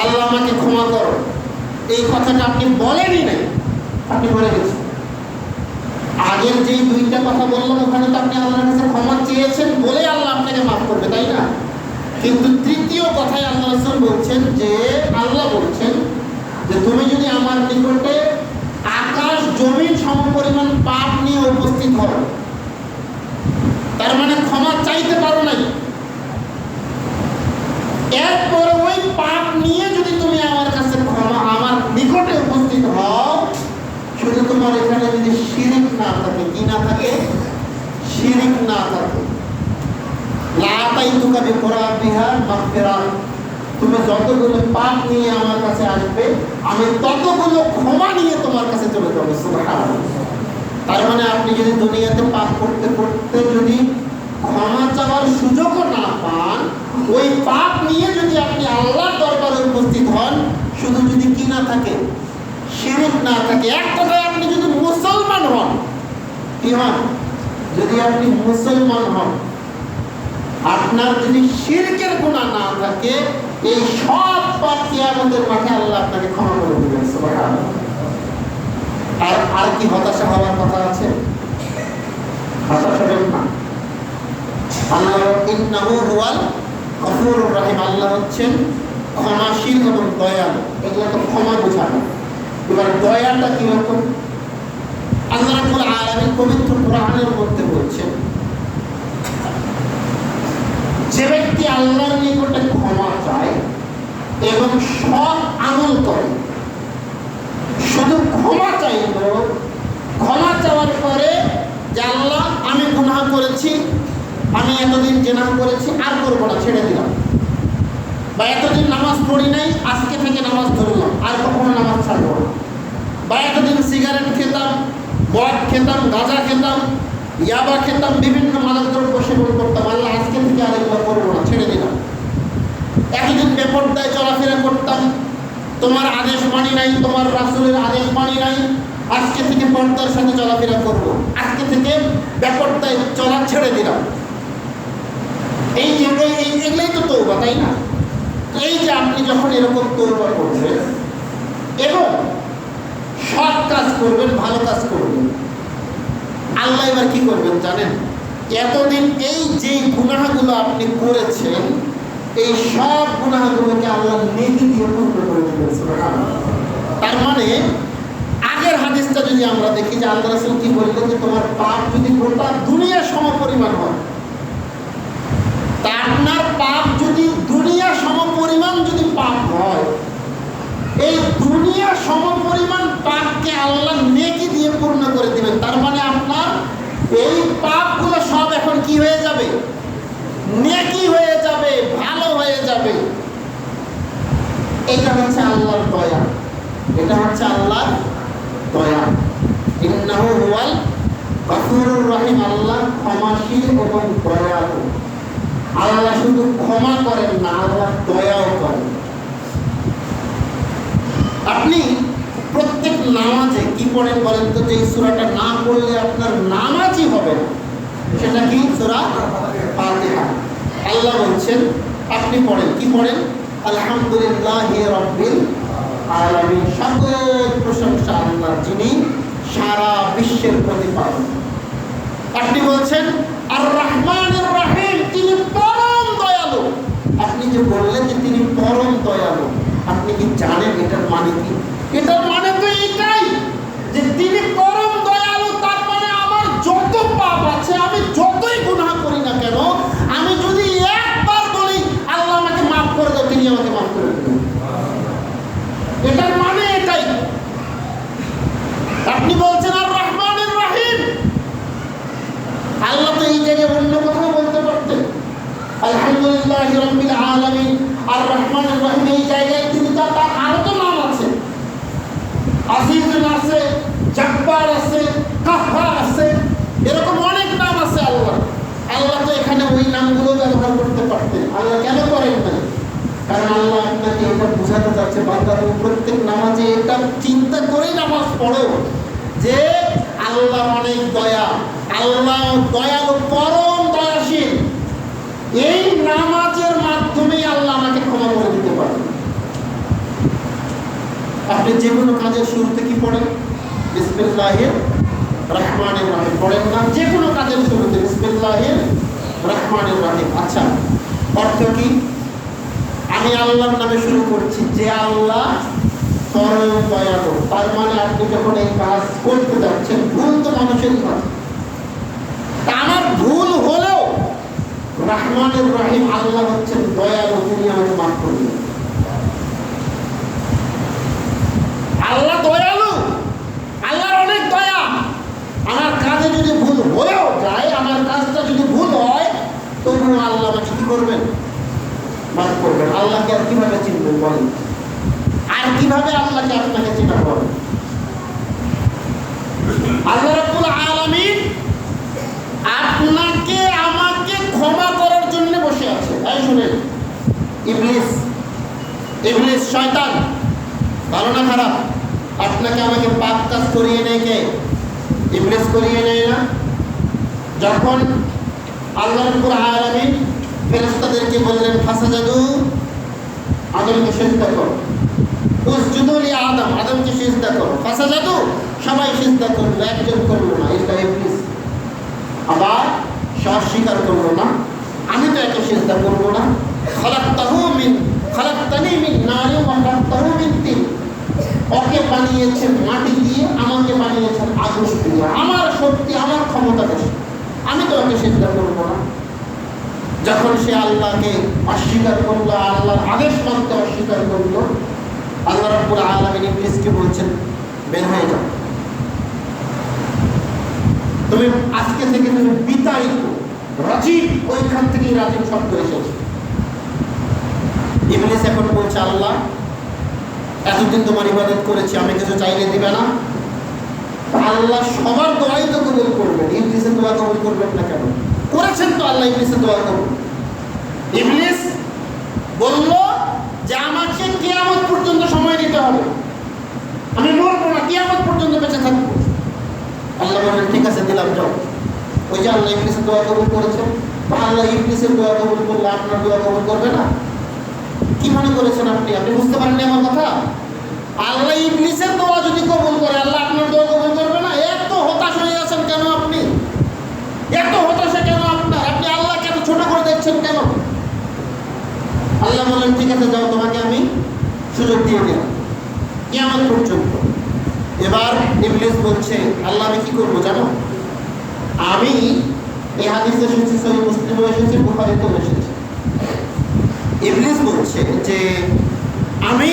আল্লাহ আমাকে ক্ষমা করো, এই কথাটা আপনি বলেনই নাই, আপনি বলে গেছেন। আগের যে দুইটা কথা বললাম ওখানে তো আপনি আল্লাহর কাছে ক্ষমা চেয়েছেন বলে আল্লাহ আপনাকে মাফ করবে, তাই না? কিন্তু তৃতীয় কথায় আল্লাহ রাসূল বলছেন যে, আল্লাহ বলছেন যে তুমি যদি আমার নিকটে আকাশ জমিন সমপরিমাণ পাপ নিয়ে উপস্থিত হও, তার মানে ক্ষমা চাইতে পারো নাই, এরপরে ওই পাপ নিয়ে যদি তুমি আমার কাছে ক্ষমা আমার নিকটে উপস্থিত হও, শুধু তোমার এখানে যদি শিরিক না থাকে, কি না থাকে, শিরিক না থাকে, লাতাইতুকা বিকুরাবিহা মাগফিরাত, তুমি যতগুলো পাপ নিয়ে আমার কাছে আসবে আমি ততগুলো ক্ষমা নিয়ে তোমার কাছে চলে যাবো। সুবহানাল্লাহ। তার মানে আপনি যদি দুনিয়াতে পাপ করতে করতে যদি ক্ষমা চাওয়ার সুযোগও না পান, ওই পাপ নিয়ে যদি আপনি আল্লাহর দরবারে উপস্থিত হন, শুধু যদি কি না থাকে, শিরক না থাকে, এক কথায় আপনি যদি মুসলমান হন, কি হন, যদি আপনি মুসলমান হন, আপনার যদি শিরকের গুনাহ না থাকে, এই সব পাপ কিয়ামতের মাঠে আল্লাহ আপনাকে ক্ষমা করে দিবেন। সুবহানাল্লাহ। আর কি হতাশা হওয়ার কথা আছে? হতাশা হবেন না। আল্লাহ ইন্নাহু হুয়াল গফুরুর রহিম, আল্লাহ হচ্ছেন ক্ষমাশীল এবং দয়ালু। এগুলো তো ক্ষমা বোঝানো। এবার দয়াটা কিরকম? আল্লাহ রাব্বুল আলামিন পবিত্র কোরআনের মধ্যে বলছেন, যে ব্যক্তি আল্লাহর নিকটে ক্ষমা চায় এবং সৎ আমল করে, শুধু ক্ষমা চাইল, ক্ষমা চাওয়ার পরে যে আল্লাহ আমি গুনাহ করেছি, আমি এতদিন জেনা করেছি, আর করবো না, ছেড়ে দিলাম, বা এতদিন নামাজ পড়ি নাই, আজকে থেকে নামাজ ধরলাম, আর কখনো নামাজ ছাড়বো না, বা এতদিন সিগারেট খেতাম, মদ খেতাম, গাঁজা খেতাম, ইয়াবা খেতাম, বিভিন্ন মাদকদ্রব্য সেবন করতাম, আল্লাহ আজকে থেকে আর এগুলো করবো না, ছেড়ে দিলাম। এতদিন বেপরদায় চলাফেরা করতাম, তোমার আদেশ মানি নাই, তোমার রাসূলের আদেশ মানি নাই, আজকে থেকে পর্দার সাথে চলাফেরা করবো, আজকে থেকে বেপরদায় চলা ছেড়ে দিলাম। এই যে এগুলোই তো তওবা, তাই না? এই যে আপনি যখন এরকম তওবা করবেন এবং সৎ কাজ করবেন, ভালো কাজ করবেন, আল্লাহ এবার কি করবেন জানেন? এতদিন এই যে গুনাহগুলো আপনি করেছেন, এই সব গুনাহগুলোকে আল্লাহ নেকি দিয়ে পূর্ণ করে দিবেন। সুবহানাল্লাহ। তার মানে আগে আগের হাদিসটা যদি আমরা দেখি যে আল্লাহ রাসূল কি বললেন যে তোমার পাপ যদি গোটা দুনিয়া সমপরিমাণ হয়, তা আপনার পাপ যদি দুনিয়া সমপরিমাণ যদি পাপ হয়, এই দুনিয়া সমপরিমাণ পাপকে আল্লাহ নেকি দিয়ে পূর্ণ করে দিবেন। তার মানে আপনার এই পাপগুলো সব এখন কি হয়ে যাবে? নেকি হয়ে যাবে, ভালো হয়ে যাবে। এটা হচ্ছে আল্লাহর দয়া, এটা হচ্ছে আল্লাহর দয়া। ইন্নাহু হুয়াল গফুরুর রহিম, আল্লাহ ক্ষমাশীল এবং দয়ালু। আল্লাহ শুধু ক্ষমা করেন না, আল্লাহ দয়াও করেন। আপনি প্রত্যেক নামাজে কি পড়েন বলেন তো? যে সূরাটা না পড়লে আপনার নামাজই হবে না, সেটা কি? সূরা ফাতিহা। আল্লাহ বলছেন আপনি পড়েন, কি পড়েন? আলহামদুলিল্লাহি রাব্বিল আলামিন, সকল প্রশংসা আল্লাহর, যিনি সারা বিশ্বের প্রতিপালক। আপনি বলছেন আর রহমানুর রহিম, তিনি পরম দয়ালু। আপনি যে বললেন যে তিনি পরম দয়ালু, আপনি কি জানেন এটার মানে কি? এটার মানে তো এটাই যে তিনি পরম দয়ালু। তার মানে আমার যত পাপ আছে, আমি যতই গুনাহ করি না কেন, আমি যদি একবার বলি আল্লাহ আমাকে মাফ করে দাও, তিনি আমাকে মাফ করে দেবেন। এটার মানে এটাই। আপনি বলছেন আর রহমানুর রহিম, আল্লাহ তো এই জায়গায় অন্য কথাও বলতে পারতেন। আলহামদুলিল্লাহি রাব্বিল আলামিন আর রহমানুর রহিম, এই জায়গায় তিনি তার আরো তো নাম আছে, আজিজুন আছে, জব্বার আছে, কাহ্হার আছে, এরকম অনেক নাম আছে আল্লাহ। আল্লাহ তো এখানে ওই নামগুলো ব্যবহার করতে পারতেন, আল্লাহ কেন করেন না? কারণ আল্লাহ আপনাকে এটা বোঝাতে চাচ্ছে, বান্দা তুমি প্রত্যেক নামাজে এটা চিন্তা করেই নামাজ পড়ো যে আল্লাহ অনেক দয়া, আল্লাহ দয়ালু, পরম দয়াশীল। এই নামাজের মাধ্যমে আল্লাহ আমাকে ক্ষমা করে দিতে পারেন। আপনি যে কোনো কাজের শুরুতে কি পড়েন? বিসমিল্লাহির রহমানির রহিম পড়েন না? যে কোনো কাজের শুরুতে বিসমিল্লাহির রহমানির রহিম। আচ্ছা, অর্থ কি? আমি আল্লাহর নামে শুরু করছি, যে আল্লাহ পরম দয়ালু। তার মানে আপনি যখন এই কাজ করতে যাচ্ছেন, ভুল তো মানুষেরই হয়, আমার ভুল হলেও রহমানুর রহিম আল্লাহ হচ্ছেন দয়ালু, তিনি আমাকে মাফ করবেন। আল্লাহ দয়ালু, আল্লাহর অনেক দয়া। আমার কাজে যদি ভুল হয়েও যায়, আমার কাজটা যদি ভুল হয়, তবুও আল্লাহ আমাকে কি করবেন? মাফ করবেন। আল্লাহকে আর কিভাবে চিনবেন বলেন? আর কিভাবে আল্লাহকে আপনাকে চিনা বলেন? আল্লাহ রাব্বুল আলামিন আপনাকে আমাকে ক্ষমা করার জন্য বসে আছে। এই শুনেন, ইবলিস শয়তান ভালো না খারাপ? আপনাকে আমাকে পাপ কাজ করিয়ে নেয় কে? ইবলিস করিয়ে নেয় না? যখন আল্লাহ রাব্বুল আলামিন ফেরেশতাদেরকে বললেন ফাসাজাদু, আদমকে সিজদা করো, উসজুদু লি আদম, আদমকে সিজদা করো। ফাসাজাদু, সবাই সিজদা করলো, একজন করলো না, এটা ইবলিস। আবার স্বীকার করলো না, আমি তো এত সিজদা করবো না। খালাকতানি মিন নারি ওয়া খালাকতাহু মিন তিন, ওকে বানিয়েছেন মাটি দিয়ে, আমাকে বানিয়েছেন আগুন দিয়ে। আমার শক্তি, আমার ক্ষমতা বেশি, আমি তো ওকে সিজদা করবো না। যখন সে আল্লাহকে অস্বীকার করলো, আল্লাহর আদেশ মানতে অস্বীকার করলো, আল্লাহ রাব্বুল আলামিন ইবলিসকে বলছেন বের হয়ে যাও, তুমি আজকে থেকে তুমি বিতাড়িত। রাজীব, ওইখান থেকেই রাজীব শব্দ এসেছে। ইবলিস এখন বলছে আল্লাহ এতদিন তোমার ইবাদত করেছি, আমি কিছু চাইলে দিবে না? আল্লাহ সবার দোয়াই তো কবুল করবেন, ইবলিসের দোয়া কবুল করবেন না কেন? করেছেন তো আল্লাহ ইবলিসের দোয়া কবুল। ইবলিস বলল যে আমাকে কিয়ামত পর্যন্ত সময় দিতে হবে, আমি মরবো না, কিয়ামত পর্যন্ত বেঁচে থাকবো। আল্লাহ বলেন ঠিক আছে, দিলাম, যাও। ওই যে আল্লাহ ইবলিসের দোয়া কবুল করেছেন, তো আল্লাহ ইবলিসের দোয়া কবুল করলে আপনার দোয়া কবুল করবে না? কি মনে করেছেন আপনি? আপনি বুঝতে পারেননি আমার কথা? আল্লাহ ইবলিসের দোয়া যদি কবুল করে, আল্লাহ আপনার দোয়া কবুল করবে না? এত হতাশ হয়ে আছেন কেন আপনি? এত হতাশা কেন আপনার? আপনি আল্লাহকে এত ছোট করে দেখছেন কেন? আল্লাহ বলেন ঠিক আছে, যাও, তোমাকে আমি সুযোগ দিয়ে দিলাম কিয়ামত পর্যন্ত। এবার ইবলিস বলছে, আল্লাহ আমি কি করবো জানো? আমি এই হাদিসে এসেছে, সহিহ মুসলিমে এসেছে, বুখারীতেও এসেছে। ইবলিস বলছে যে আমি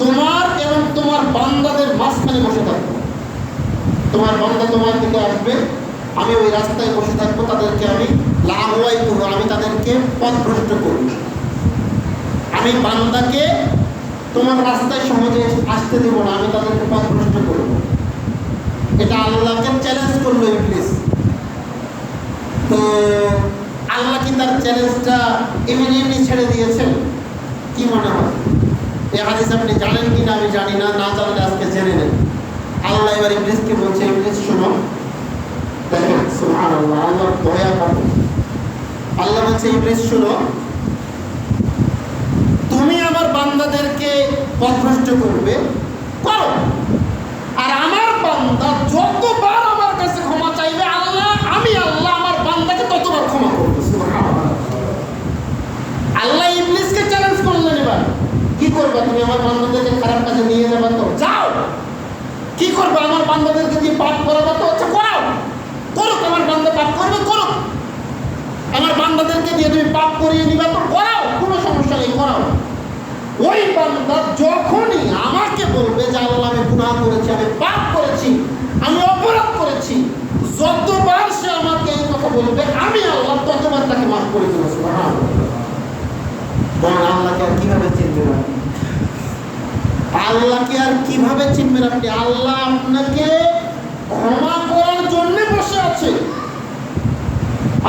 তোমার এবং তোমার বান্দাদের মাঝখানে বসে থাকবো। তোমার বান্দা তোমার দিকে আসবে, আমি ওই রাস্তায় বসে থাকবো, তাদেরকে আমি লাগুয়াই করবো, আমি তাদেরকে পথভ্রষ্ট করব। আমি বান্দাকে তোমার রাস্তায় সহজে আসতে দেব না, আমি তাদেরকে পথভ্রষ্ট করব। এটা আল্লাহকে চ্যালেঞ্জ করলো ইবলিস। তো আল্লাহ কি তার চ্যালেঞ্জটা এমনি এমনি ছেড়ে দিয়েছেন? কি মনে হয়? এই হাদিস আপনি জানেন কিনা আমি জানি না, না জানলে আজকে জেনে নেন। আল্লাহ এবার ইবলিসকে বলছে, ইবলিস শোনো, দেখেন সুবহানাল্লাহ, আল্লাহর দয়া পাবে। আল্লাহ বলছে, ইবলিস শোনো, তুমি আমার বান্দাদেরকে পথভ্রষ্ট করবে, করো। আর আমার বান্দা যতবার আমার কাছে ক্ষমা চাইবে, আমি আল্লাহ আমার বান্দাকে ততবার ক্ষমা করবো। আল্লাহ ইবলিসকে চ্যালেঞ্জ করলেন, এবার কি করবে? তুমি আমার বান্দাদেরকে খারাপ কাজে নিয়ে যাবে তো যাও, কি করবে? আমার বান্দাদেরকে দিয়ে পাপ করাবে তো আচ্ছা করাও, করুক। আমার বান্দা পাপ করবে, করুক। আমার বান্দাদেরকে দিয়ে তুমি পাপ করিয়ে নিবে তো করাও, কোনো সমস্যা নেই, করাও। ওই বান্দা যখনই আমাকে বলবে যে আল্লাহ আমি গুনাহ করেছি, আমি পাপ করেছি, আমি অপরাধ করেছি, যতবার সে আমাকে এই কথা বলবে, আমি আল্লাহ ততবার তাকে মাফ করে দেবো। সুবহানাল্লাহ। বলেন আল্লাহকে আর কিভাবে চিনবেন আপনি? আল্লাহকে আর কিভাবে চিনবেন আপনি? আল্লাহ আপনাকে ক্ষমা করার জন্য বসে আছে,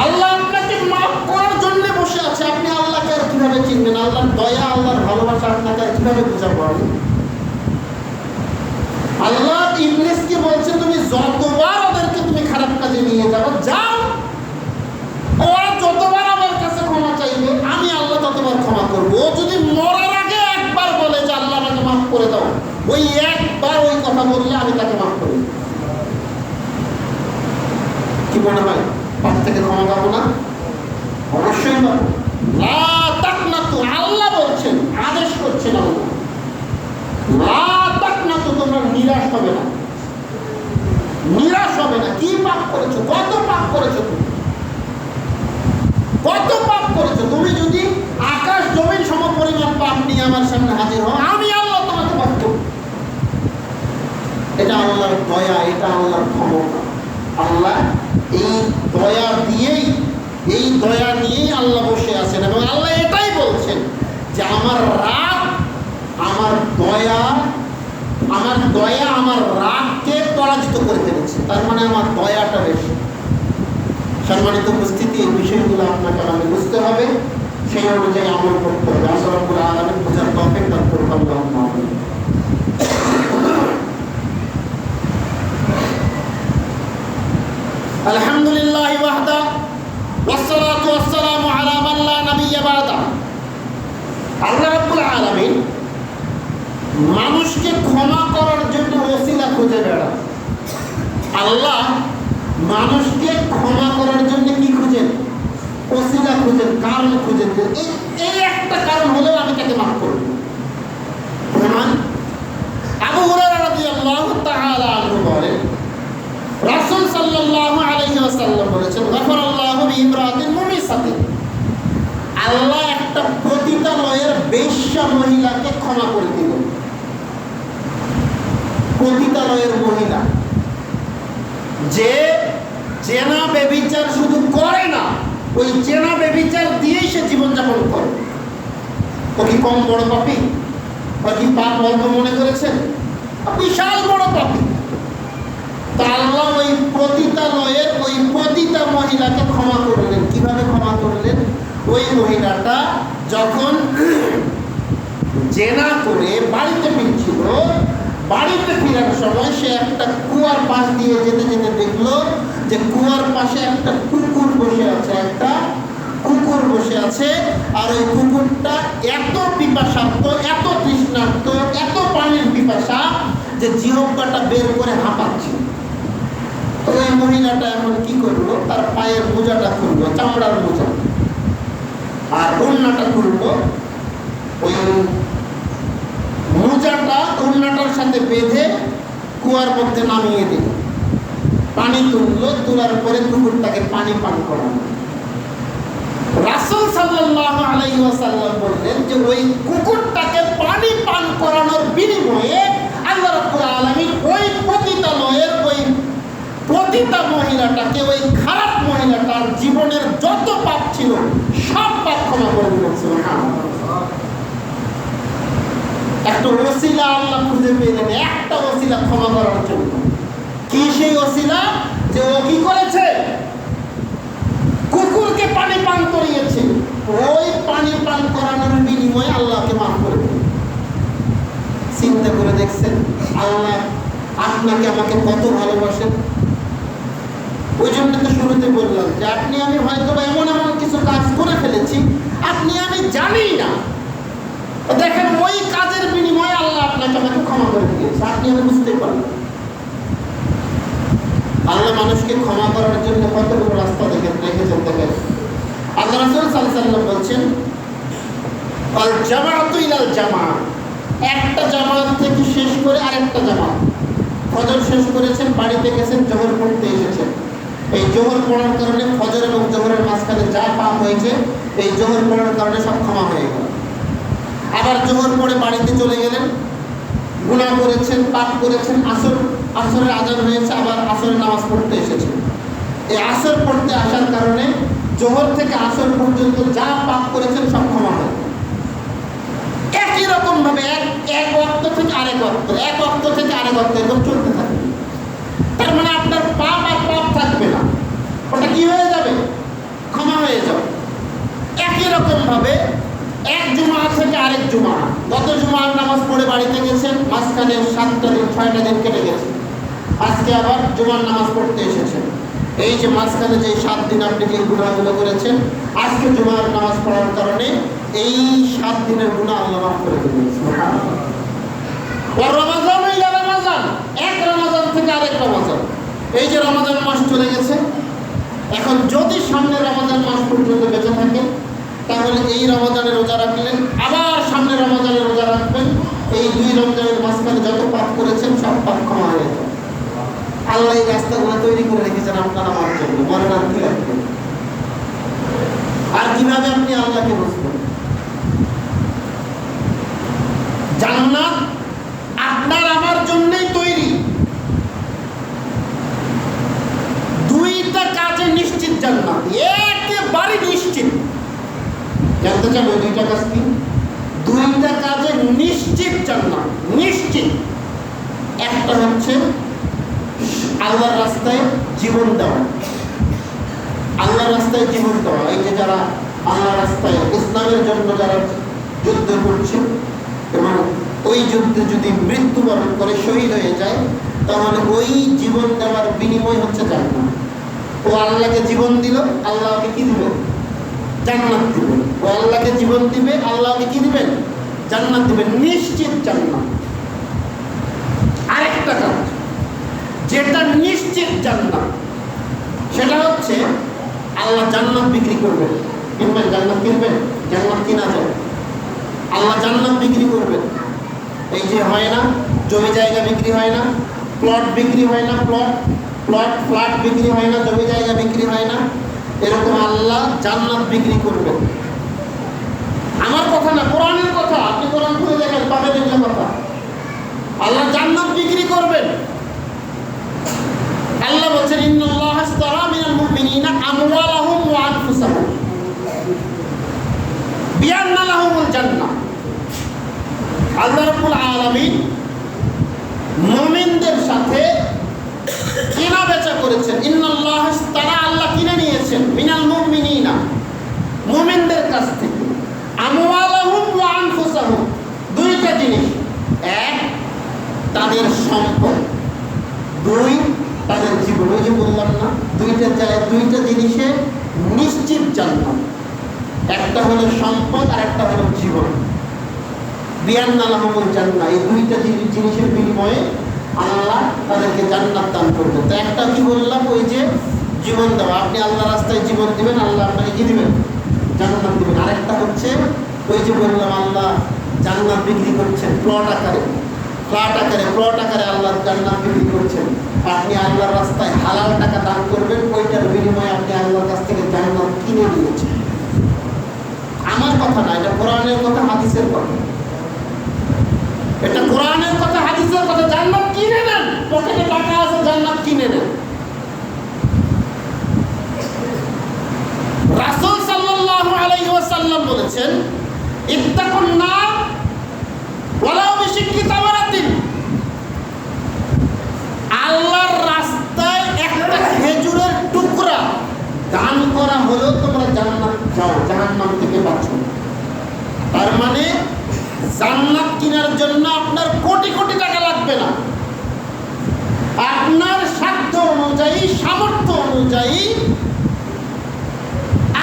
আল্লাহ আপনাকে মাফ করার জন্য বসে আছে। আপনি আল্লাহকে আর কিভাবে চিনবেন? আল্লাহর দয়া, আল্লাহর ভালোবাসা আপনাকে আর কিভাবে বোঝাবো? আল্লাহ ইবলিসকে বলছে, তুমি যতবার ওদেরকে তুমি খারাপ কাজে নিয়ে যাবো, যাও। ওরা যতবার আমার কাছে ক্ষমা চাইবে, আমি আল্লাহ ততবার ক্ষমা করবো। ও যদি মরার আগে একবার বলে যে আল্লাহ আমাকে মাফ করে দাও, ওই একবার ওই কথা বললে আমি তাকে মাফ করি। কি মনে হয় পাপ থেকে ক্ষমা পাবো না? অবশ্যই পাবো। লা তাকনাতু, আল্লাহ বলছেন, আদেশ করছেন আল্লাহ, লা তাকনাতু, তোমরা নিরাশ হবে না, নিরাশ হবে না। কি পাপ করেছো? কত পাপ করেছো তুমি? কত পাপ করেছো তুমি? যদি আকাশ জমিন সম পরিমাণ পাপ নিয়ে আমার সামনে হাজির হও, আমি আল্লাহ তোমাকে মাফ করব। এটা আল্লাহর দয়া, এটা আল্লাহর ক্ষমতা। আল্লাহ এই দয়া দিয়েই, এই দয়া নিয়েই আল্লাহ বসে আছেন, এবং আল্লাহ এটাই বলছেন যে আমার রাগ, আমার দয়া, আমার দয়া আমার রাগকে পরাজিত করে ফেলেছে। তার মানে আমার দয়াটা বেশি। সম্মানিত উপস্থিতি, এই বিষয়গুলো আপনাকে আমাকে বুঝতে হবে, সেই অনুযায়ী আমল করতে হবে। আল্লাহ রাব্বুল আলামিন বোঝার তৌফিক দান করুন। আল্লাহুম্মা আমিন। আলহামদুলিল্লাহ ওয়াহদা, ওয়াসসালাতু ওয়াসসালামু আলা মান লা নাবিয়্যা বা'দা। আল্লাহ রাব্বুল আলামিন মানুষকে ক্ষমা করার জন্য ওসিলা খুঁজে বেড়ান। আল্লাহ মানুষকে ক্ষমা করার জন্য কি খুঁজেন? ওসিলা খুঁজেন, কারণ খুঁজেন। এই একটা কারণ হলেও আমি তাকে মাফ করব। প্রমাণ আবু হুরায়রা রাদিয়াল্লাহু তাআলা আনহু বলেন, রাসূল সাল্লাল্লাহু আলাইহি ওয়াসাল্লাম বলেছেন, গাফারাল্লাহু বিইমরাতিন মুমিসাতিন, আল্লাহ একটা পতিতালয়ের বেশ্যা মহিলাকে ক্ষমা করে দিলেন। পতিতালয়ের মহিলা যে জেনা ব্যভিচার শুধু করে না, ওই জেনা ব্যভিচার দিয়েই সে জীবনযাপন করে। ও কি কম বড় পাপী? ও কি পাপ অল্প মনে করেছেন? বিশাল বড় পাপী। তা আল্লাহ ওই পতিতালয়ের ওই পতিতা মহিলাকে ক্ষমা করলেন। কিভাবে ক্ষমা করলেন? ওই মহিলাটা যখন জেনা করে বাড়িতে ফিরছিল, বাড়িতে ফেরার সময় সে একটা কুয়ার পাশ দিয়ে যেতে যেতে দেখলো যে কুয়ার পাশে একটা কুকুর বসে আছে, একটা কুকুর বসে আছে। আর ওই কুকুরটা এত পিপাসার্ত, এত তৃষ্ণার্ত, এত পানির পিপাসা যে জিহ্বাটা বের করে হাঁপাচ্ছে। তো ওই মহিলাটা এখন কি করলো? তার পায়ের মোজাটা খুললো, চামড়ার মোজা, আর ওড়নাটা খুললো। ওই মোজাটা ওড়নাটার সাথে বেঁধে কুয়ার মধ্যে নামিয়ে দিল, পানি তুললো, তোলার পরে কুকুরটাকে পানি পান করানো। রাসূল সাল্লাল্লাহু আলাইহি ওয়াসাল্লাম বললেন যে ওই কুকুরটাকে পানি পান করানোর বিনিময়ে আল্লাহ রাব্বুল আলামিন ওই পতিতালয়ের ওই পতিতা মহিলাটাকে, ওই খারাপ মহিলাটার জীবনের যত পাপ ছিল সব পাপ ক্ষমা করে দিলেন। সুবহানাল্লাহ। একটা ওসিলা আল্লাহ খুঁজে পেলেন, একটা ওসিলা ক্ষমা করার জন্য। কি সেই ওসিলা? যে ও কি করেছে? কুকুরকে পানি পান করিয়েছে, ওই পানি পান করানোর বিনিময়ে আল্লাহকে মাফ করে দিলেন। চিন্তা করে দেখছেন আল্লাহ আপনাকে আমাকে কত ভালোবাসেন। ওই জন্য তো শুরুতে বললাম যে আপনি আমি হয়তো এমন এমন কিছু কাজ করে ফেলেছি আপনি আমি জানি না, দেখেন ওই কাজের বিনিময়ে আল্লাহ আপনাকে আমাকে ক্ষমা করে দিয়েছে, আপনি আমি বুঝতে পারলেন। আল্লাহ মানুষকে ক্ষমা করার জন্য কতগুলো রাস্তা রেখেছেন। দেখেন আল্লাহ রাসূল সাল্লাল্লাহু আলাইহি ওয়াসাল্লাম বলছেন আল জামাআতু ইলাল জামাআহ, একটা জামাত থেকে শেষ করে আরেকটা জামাত। ফজর শেষ করেছেন, বাড়িতে গেছেন, জোহর পড়তে এসেছেন। এই জোহর পড়ার কারণে ফজর এবং জোহরের মাঝখানে যা পাপ হয়েছে এই জোহর পড়ার কারণে সব ক্ষমা হয়ে গেল। আবার জোহর পড়ে বাড়িতে চলে গেলেন, গুনাহ করেছেন, পাপ করেছেন, আসরের আজান হয়েছে, আবার আসরের নামাজ পড়তে এসেছেন। এই আসর পড়তে আসার কারণে জোহর থেকে আসর পর্যন্ত যা পাপ করেছেন সব ক্ষমা হয়। একই রকম ভাবে এক ওয়াক্ত থেকে আরেক ওয়াক্ত, এক ওয়াক্ত থেকে আরেক ওয়াক্ত এরকম চলতে থাকবে। তার মানে আপনার পাপ আর পাপ থাকবে না, ওটা কি হয়ে যাবে? ক্ষমা হয়ে যাবে। একই রকম ভাবে এক জুমা থেকে আরেক জুমা, গত জুমার নামাজ পড়ে বাড়িতে গেছেন, মাঝখানে 7টা দিন 6টা দিন কেটে গেছে, আজকে আবার জুমার নামাজ পড়তে এসেছেন। এই যে মাঝখানে যে 7 দিন আপনি যে গুনাহগুলো করেছেন, আজকে জুমার নামাজ পড়ার কারণে এই 7 দিনের গুনাহ আল্লাহ মাফ করে দিবেন। সুবহানাল্লাহ। রমাজান ইলা রমাজান, এক রমাজান থেকে আরেক রমাজান। এই যে রমাজান মাস চলে গেছে, এখন যদি সামনে রমাজান মাস পর্যন্ত বেঁচে থাকেন তাহলে এই রমাজানে রোজা রাখলেন, আবার সামনে রমাজানে রোজা রাখবেন, এই 2 রমজানের মাঝখানে যত পাপ করেছেন সব পাপ ক্ষমা হয়ে যাবে। আল্লাহ এই রাস্তাগুলো তৈরি করে রেখেছেন আপনার আমার জন্য, মরণ আর কি লাগবে। আর কিভাবে আপনি আল্লাহকে বুঝবেন? জান্নাত আপনার আমার জন্যই তৈরি। 2টা কাজে নিশ্চিত জান্নাত, একেবারে নিশ্চিত। জানতে চান ওই 2টা কাজ কি? 2টা কাজে নিশ্চিত জান্নাত, নিশ্চিত। একটা হচ্ছে আল্লাহর রাস্তায় জীবন দেওয়া, আল্লাহর রাস্তায় জীবন দেওয়া। এই যে যারা আল্লাহর রাস্তায় ইসলামের জন্য যারা যুদ্ধ করছে এবং ওই যুদ্ধে যদি মৃত্যুবরণ করে শহীদ হয়ে যায় তাহলে ওই জীবন দেওয়ার বিনিময় হচ্ছে জান্নাত। ও আল্লাহকে জীবন দিল, আল্লাহকে কি দিবেন? জান্নাত দিবেন। ও আল্লাহকে জীবন দিবে, আল্লাহকে কি দিবেন? জান্নাত দিবেন, নিশ্চিত জান্নাত। আরেকটা কাজ যেটা নিশ্চিত জান্নাত, সেটা হচ্ছে আল্লাহ জান্নাত বিক্রি করবেন। কিনবেন? জান্নাত কিনবেন? জান্নাত কিনা যায়, আল্লাহ জান্নাত বিক্রি করবেন। এই যে হয় না জমি জায়গা বিক্রি হয় না, প্লট বিক্রি হয় না, ফ্ল্যাট বিক্রি হয় না, জমি জায়গা বিক্রি হয় না, এরকম আল্লাহ জান্নাত বিক্রি করবেন। আমার কথা না, কোরআনের কথা। আপনি কোরআন খুলে দেখেন, পাবেন এগুলো কথা। আল্লাহ জান্নাত বিক্রি করবেন। আল্লাহ বলছেন ইন্নাল্লাহা আশতারা মিনাল মুমিনিনা আমওয়ালাহুম ওয়া আনফুসাহুম বিআন্না লাহুমুল জান্নাহ। আল্লাহ রাব্বুল আলামিন মুমিনদের সাথে কেনা বেচা করেছেন। ইন্নাল্লাহা আশতারা, আল্লাহ কিনে নিয়েছেন, মিনাল মুমিনিনা, মুমিনদের কাছ থেকে, আমওয়ালাহুম ওয়া আনফুসাহুম, 2টা জিনিস। 1 তাদের সম্পদ, 2 তাদের জীবন। ওই যে বললাম না 2টা জিনিসে নিশ্চিত জান্নাত। একটা হলো সম্পদ আর একটা হলো জীবন। বিআন্না লাহুমুল জান্নাহ, এই 2টা জিনিসের বিনিময়ে আল্লাহ তাদেরকে জান্নাত দান করবেন। তো একটা কি বললাম, ওই যে জীবন দেওয়া, আপনি আল্লাহ রাস্তায় জীবন দিবেন, আল্লাহ আপনাকে কি দিবেন? জান্নাত দিবেন। আরেকটা হচ্ছে ওই যে বললাম আল্লাহ জান্নাত বিক্রি করছেন প্লট আকারে। প্লট আকারে আল্লাহ জান্নাত বিক্রি করছেন। আপনি আল্লাহর রাস্তায় হালাল টাকা দান করবেন, ওইটার বিনিময়ে আপনি আল্লাহর কাছ থেকে জান্নাত কিনে নিয়েছেন। আমার কথা না, এটা কোরআনের কথা, হাদিসের কথা। এটা কোরআনের কথা, হাদিসের কথা। জান্নাত কিনে নেন, পকেটে টাকা আছে, জান্নাত কিনে নেন। রাসূল সাল্লাল্লাহু আলাইহি ওয়াসাল্লাম বলেছেন, ইত্তাকুন নার ওয়ালাউ বিশিক্কি তামারাতিন। আল্লাহর রাস্তায় একটা খেজুরের টুকরা দান করা হলেও তোমরা জান্নাত যাও, জাহান্নাম থেকে বাঁচো। তার মানে জান্নাত কেনার জন্য আপনার কোটি কোটি টাকা লাগবে না। আপনার সাধ্য অনুযায়ী, সামর্থ্য অনুযায়ী,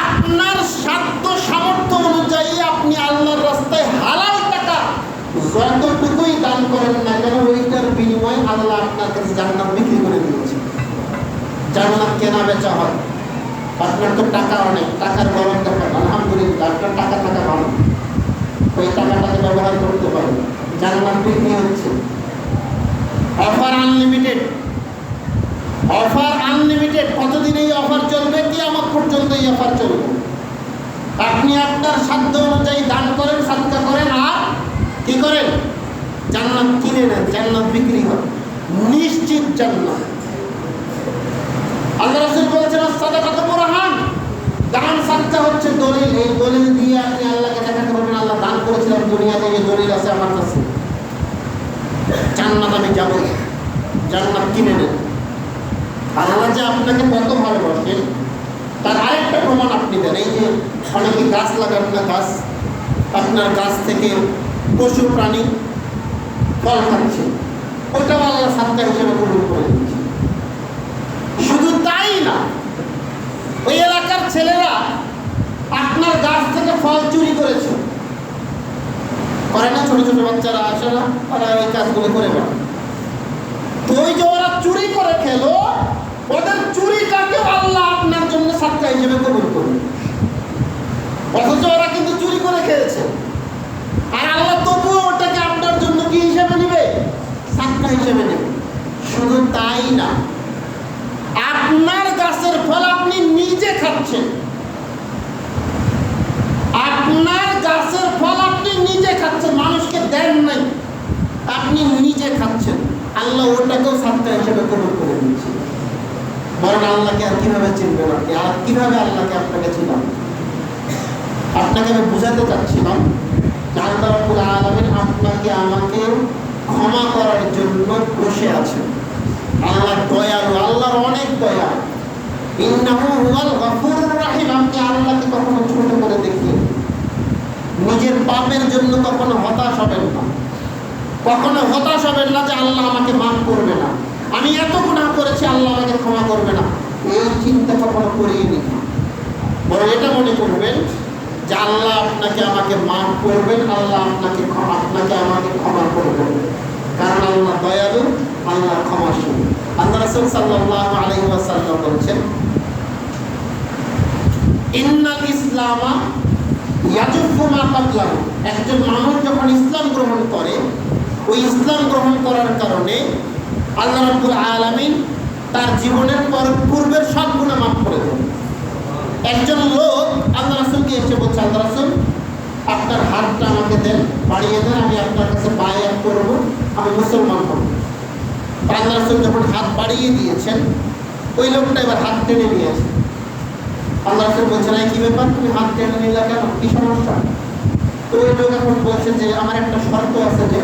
আপনার সাধ্য সামর্থ্য অনুযায়ী আপনি আল্লাহর রাস্তায় হালাল টাকা যতটুকুই দান করেন না কেন, ওইটার বিনিময়ে আল্লাহ আপনার কাছে জান্নাত বিক্রি করে দিয়েছে। জান্নাত কেনা বেচা হয়। আপনার তো টাকা অনেক, টাকার গরম দরকার, আলহামদুলিল্লাহ আপনার টাকা থাকা ভালো, ওই টাকাটাকে ব্যবহার করতে পারেন। জান্নাত বিক্রি হচ্ছে। Offer unlimited, offer unlimited. কতদিন এই অফার চলবে? কিয়ামত পর্যন্ত এই অফার চলবে। আপনি আপনার সাধ্য অনুযায়ী দান করেন, সাদকা করেন, আর কি করেন? জান্নাত কিনে নেন, জান্নাত বিক্রি হয়, নিশ্চিত জান্নাত। আল্লাহ রাসূল বলেছেন, সাদাকাতু বুরহান, দান সাদকা হচ্ছে দলিল। এই দলিল দিয়ে আপনি আল্লাহকে দেখাতে পারবেন, আল্লাহ দান করেছিলাম দুনিয়াতে, এই দলিল আছে আমার কাছে, জান্নাত আমি যাব। জান্নাত কিনে নেন। আল্লাহ যে আপনাকে কত ভালোবাসেন তার আরেকটা প্রমাণ আপনি দেন। এই যে অনেকে গাছ লাগান না, গাছ, আপনার গাছ থেকে পশু প্রাণী ফল খাচ্ছে, ওটাও আল্লাহ সাদকা হিসেবে কবুল করে দিচ্ছে। শুধু তাই না, ওই এলাকার ছেলেরা আপনার গাছ থেকে ফল চুরি করেছে, করে না? ছোট ছোট বাচ্চারা আসে না, ওরা ওই কাজগুলো করে না। তো ওই যে ওরা চুরি করে খেলো, ওদের চুরিটাকে আল্লাহ আপনার জন্য সাদকা হিসেবে কবুল করবে। অথচ ওরা কিন্তু চুরি করে খেয়েছে, আর আল্লাহ তবুও ওটাকে আপনার জন্য কি হিসেবে নেবে? সাদকা হিসেবে নেবে। শুধু তাই না, আপনার গাছের ফল আপনি নিজে খাচ্ছেন, আপনার গাছের ফল আপনি নিজে খাচ্ছেন, মানুষকে দেন নাই, আপনি নিজে খাচ্ছেন, আল্লাহ ওটাকেও সাদকা হিসেবে কবুল করে দিচ্ছে। বলেন আল্লাহকে আর কিভাবে চিনবেন আপনি? আর কিভাবে আল্লাহকে আপনাকে চিনান? আপনাকে আমি বুঝাতে চাচ্ছিলাম যে আল্লাহ রাব্বুল আলামিন আপনাকে আমাকে ক্ষমা করার জন্য বসে আছেন। আল্লাহ দয়ালু, আল্লাহর অনেক দয়া। ইন্নাহু হুয়াল গফুরুর রহিম। আপনি আল্লাহকে কখনো ছোট করে দেখিয়ে নিজের পাপের জন্য কখনো হতাশ হবেন না। কখনো হতাশ হবেন না যে আল্লাহ আমাকে মাফ করবে না, আমি এত গুনাহ করেছি, আল্লাহ আমাকে ক্ষমা করবে না, এই চিন্তা কখনো করিয়ে নিন। বরং এটা মনে করবেন যে আল্লাহ আপনাকে আমাকে মাফ করবেন, আল্লাহ আপনাকে আমাকে ক্ষমা করবেন, কারণ আল্লাহ দয়ালু, আল্লাহ ক্ষমাশীল। আল্লাহ রাসূল সাল্লাল্লাহু আলাইহি ওয়াসাল্লাম বলেছেন, ইন্নাল ইসলামা ইয়াজুফু মা ক্বাবলাহু। একজন মানুষ যখন ইসলাম গ্রহণ করে, ওই ইসলাম গ্রহণ করার কারণে আল্লাহ রাব্বুল আলামিন তার জীবনের পূর্বের সব গুনাহ মাফ করে দেন। একজন লোক আল্লাহ রাসূলকে এসে বলছে, আল্লাহ রাসূল আপনার হাতটা আমাকে দেন, বাড়িয়ে দেন, আমি আপনার কাছে বায়াত করব, আমি মুসলমান হব। আল্লাহ রাসূল যখন হাত বাড়িয়ে দিয়েছেন, ওই লোকটা এবার হাত টেনে নিয়েছে। আল্লাহ রাসূল বলছেন, এই কি ব্যাপার, তুমি হাত টেনে নিলে কেন, কি সমস্যা? তো ওই লোক এখন বলছে যে আমার একটা শর্ত আছে। যে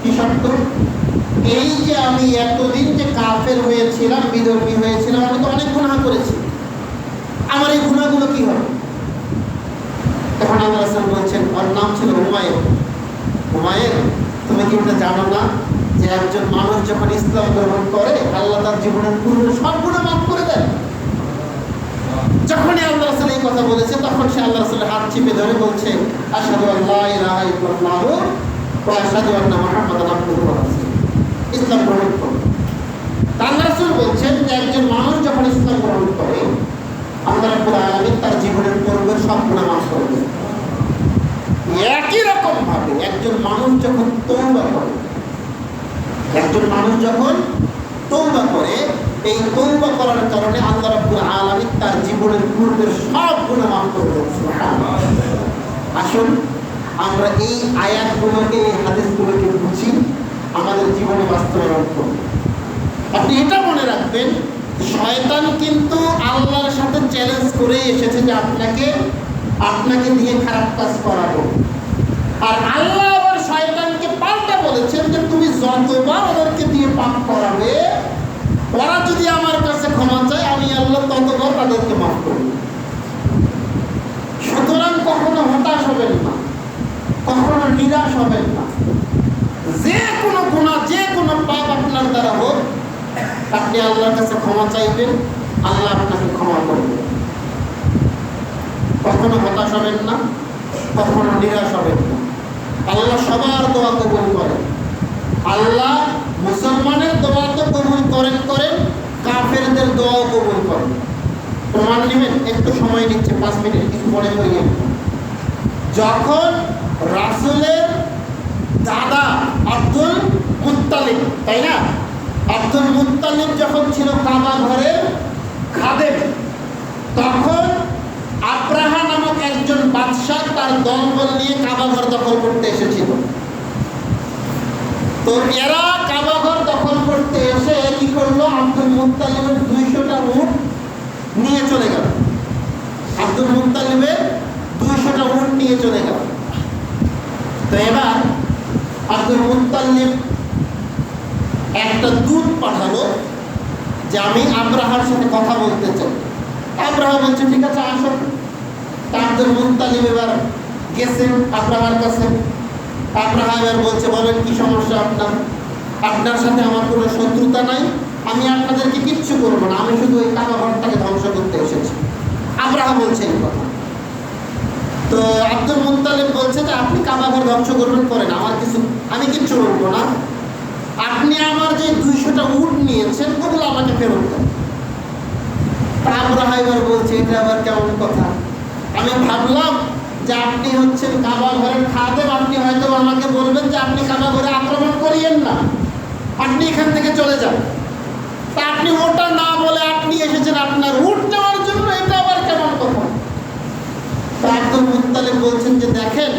কি শর্ত? এই যে আমি এতদিন যে কাফের হয়েছিলাম, বিধর্মী হয়েছিলাম, আমি তো অনেক গুনাহ করেছি, আমার এই গুনাহগুলো কি হবে? তখন আল্লাহ রাসূল বলছেন, ওর নাম ছিল হুমায়ুন। হুমায়ুন, তুমি কি এটা জানো না যে একজন মানুষ যখন ইসলাম গ্রহণ করে, আল্লাহ তার জীবনের পূর্বের সব গুনাহ মাফ করে দেন? যখনই আল্লাহ রাসূল এই কথা বলেছে, তখন সে আল্লাহ রাসূলের হাত চিপে ধরে বলছে, আশহাদু আল্লা ইলাহা ইল্লাল্লাহু ওয়া আশহাদু আন্না মুহাম্মাদান আবদুহু ওয়া রাসূলুহু। ইসলাম গ্রহণ করে। আল্লাহ রাসূল বলছেন যে একজন মানুষ যখন ইসলাম গ্রহণ করে, আল্লাহ রাব্বুল আলামিন তার জীবনের পূর্বের সব গুনাহ মাফ করে দেন। একই রকম ভাবে একজন মানুষ যখন তওবা করে, যখন তওবা করে, এই তওবা করার কারণে আল্লাহ রাব্বুল আলামিন তার জীবনের পূর্বের সব গুনাহ মাফ করে দেন। সুবহানাল্লাহ। আসুন আমরা এই আয়াতগুলোকে, এই হাদিসগুলোকে বুঝি, আমাদের জীবনে বাস্তবায়ন করি। আপনি এটা মনে রাখবেন, শয়তান কিন্তু আল্লাহর সাথে চ্যালেঞ্জ করে এসেছে যে আপনাকে দিয়ে খারাপ কাজ করাবো। আর আল্লাহ আবার শয়তানকে পাল্টা বলেছেন যে তুমি যতবার ওদেরকে দিয়ে পাপ করাবে, ওরা যদি আমার কাছে ক্ষমা চায়, আমি আল্লাহ ততবার তাদেরকে মাফ করব। সুতরাং কখনো হতাশ হবেন না, কখনো নিরাশ হবেন না। যে কোনো গুনাহ, যে কোনো পাপ আপনার দ্বারা হোক, আপনি আল্লাহর কাছে ক্ষমা চাইবেন, আল্লাহ আপনাকে ক্ষমা করবেন। কখনো হতাশ হবেন না, কখনো নিরাশ হবেন না। আল্লাহ সবার দোয়া কবুল করেন। আল্লাহ মুসলমানের দোয়া তো কবুল করেন, কাফেরদের দোয়াও কবুল করেন। প্রমাণ নেবেন? একটু সময় নিচ্ছে, 5 মিনিট, কিছু মনে করিয়ে। যখন রাসূলের দাদা আব্দুল মুত্তালিব, তাই না, আব্দুল মুত্তালিব যখন ছিল কাবা ঘরের খাদেম, তখন আব্রাহা নামক একজন বাদশাহ তার দলবল নিয়ে কাবা ঘর দখল করতে এসেছিল। তো এরা কাবা ঘর দখল করতে এসে কি করলো, আব্দুল মুত্তালিবের 200টা উট নিয়ে চলে গেল। আব্দুল মুত্তালিবের 200টা উট নিয়ে চলে গেল। তো এবার আব্দুল মুত্তালিব একটা দূত পাঠালো যে আমি আব্রাহার সাথে কথা বলতে চাই। আব্রাহা বলছে ঠিক আছে, আসো। আব্দুল মুত্তালিব এবার গেছেন আব্রাহার কাছে। আব্রাহা এবার বলছে, বলেন কি সমস্যা আপনার সাথে আমার কোনো শত্রুতা নাই, আমি আপনাদেরকে কিচ্ছু করবো না, আমি শুধু ওই কাবা ঘরটাকে ধ্বংস করতে এসেছি। আব্রাহা বলছে এই কথা। তো আব্দুল মুত্তালিব বলছে যে আপনি কাবা ঘর ধ্বংস করবেন, করেন, আমি কিচ্ছু বলবো না। আপনি আমার যে 200টা উট নিয়েছেন ওগুলো আমাকে ফেরত দেন। তা আব্রাহা এবার বলছে, এটা আবার কেমন কথা? আমি ভাবলাম যে আপনি হচ্ছেন কাবা ঘরের খাদেম, আপনি হয়তো আমাকে বলবেন যে আপনি কাবা ঘরে আক্রমণ করিয়েন না, আপনি এখান থেকে চলে যান। তা আপনি ওটা না বলে আপনি এসেছেন আপনার উট নেওয়ার জন্য, এটা আবার কেমন কথা? তা আব্দুল মুত্তালিব বলছেন যে দেখেন,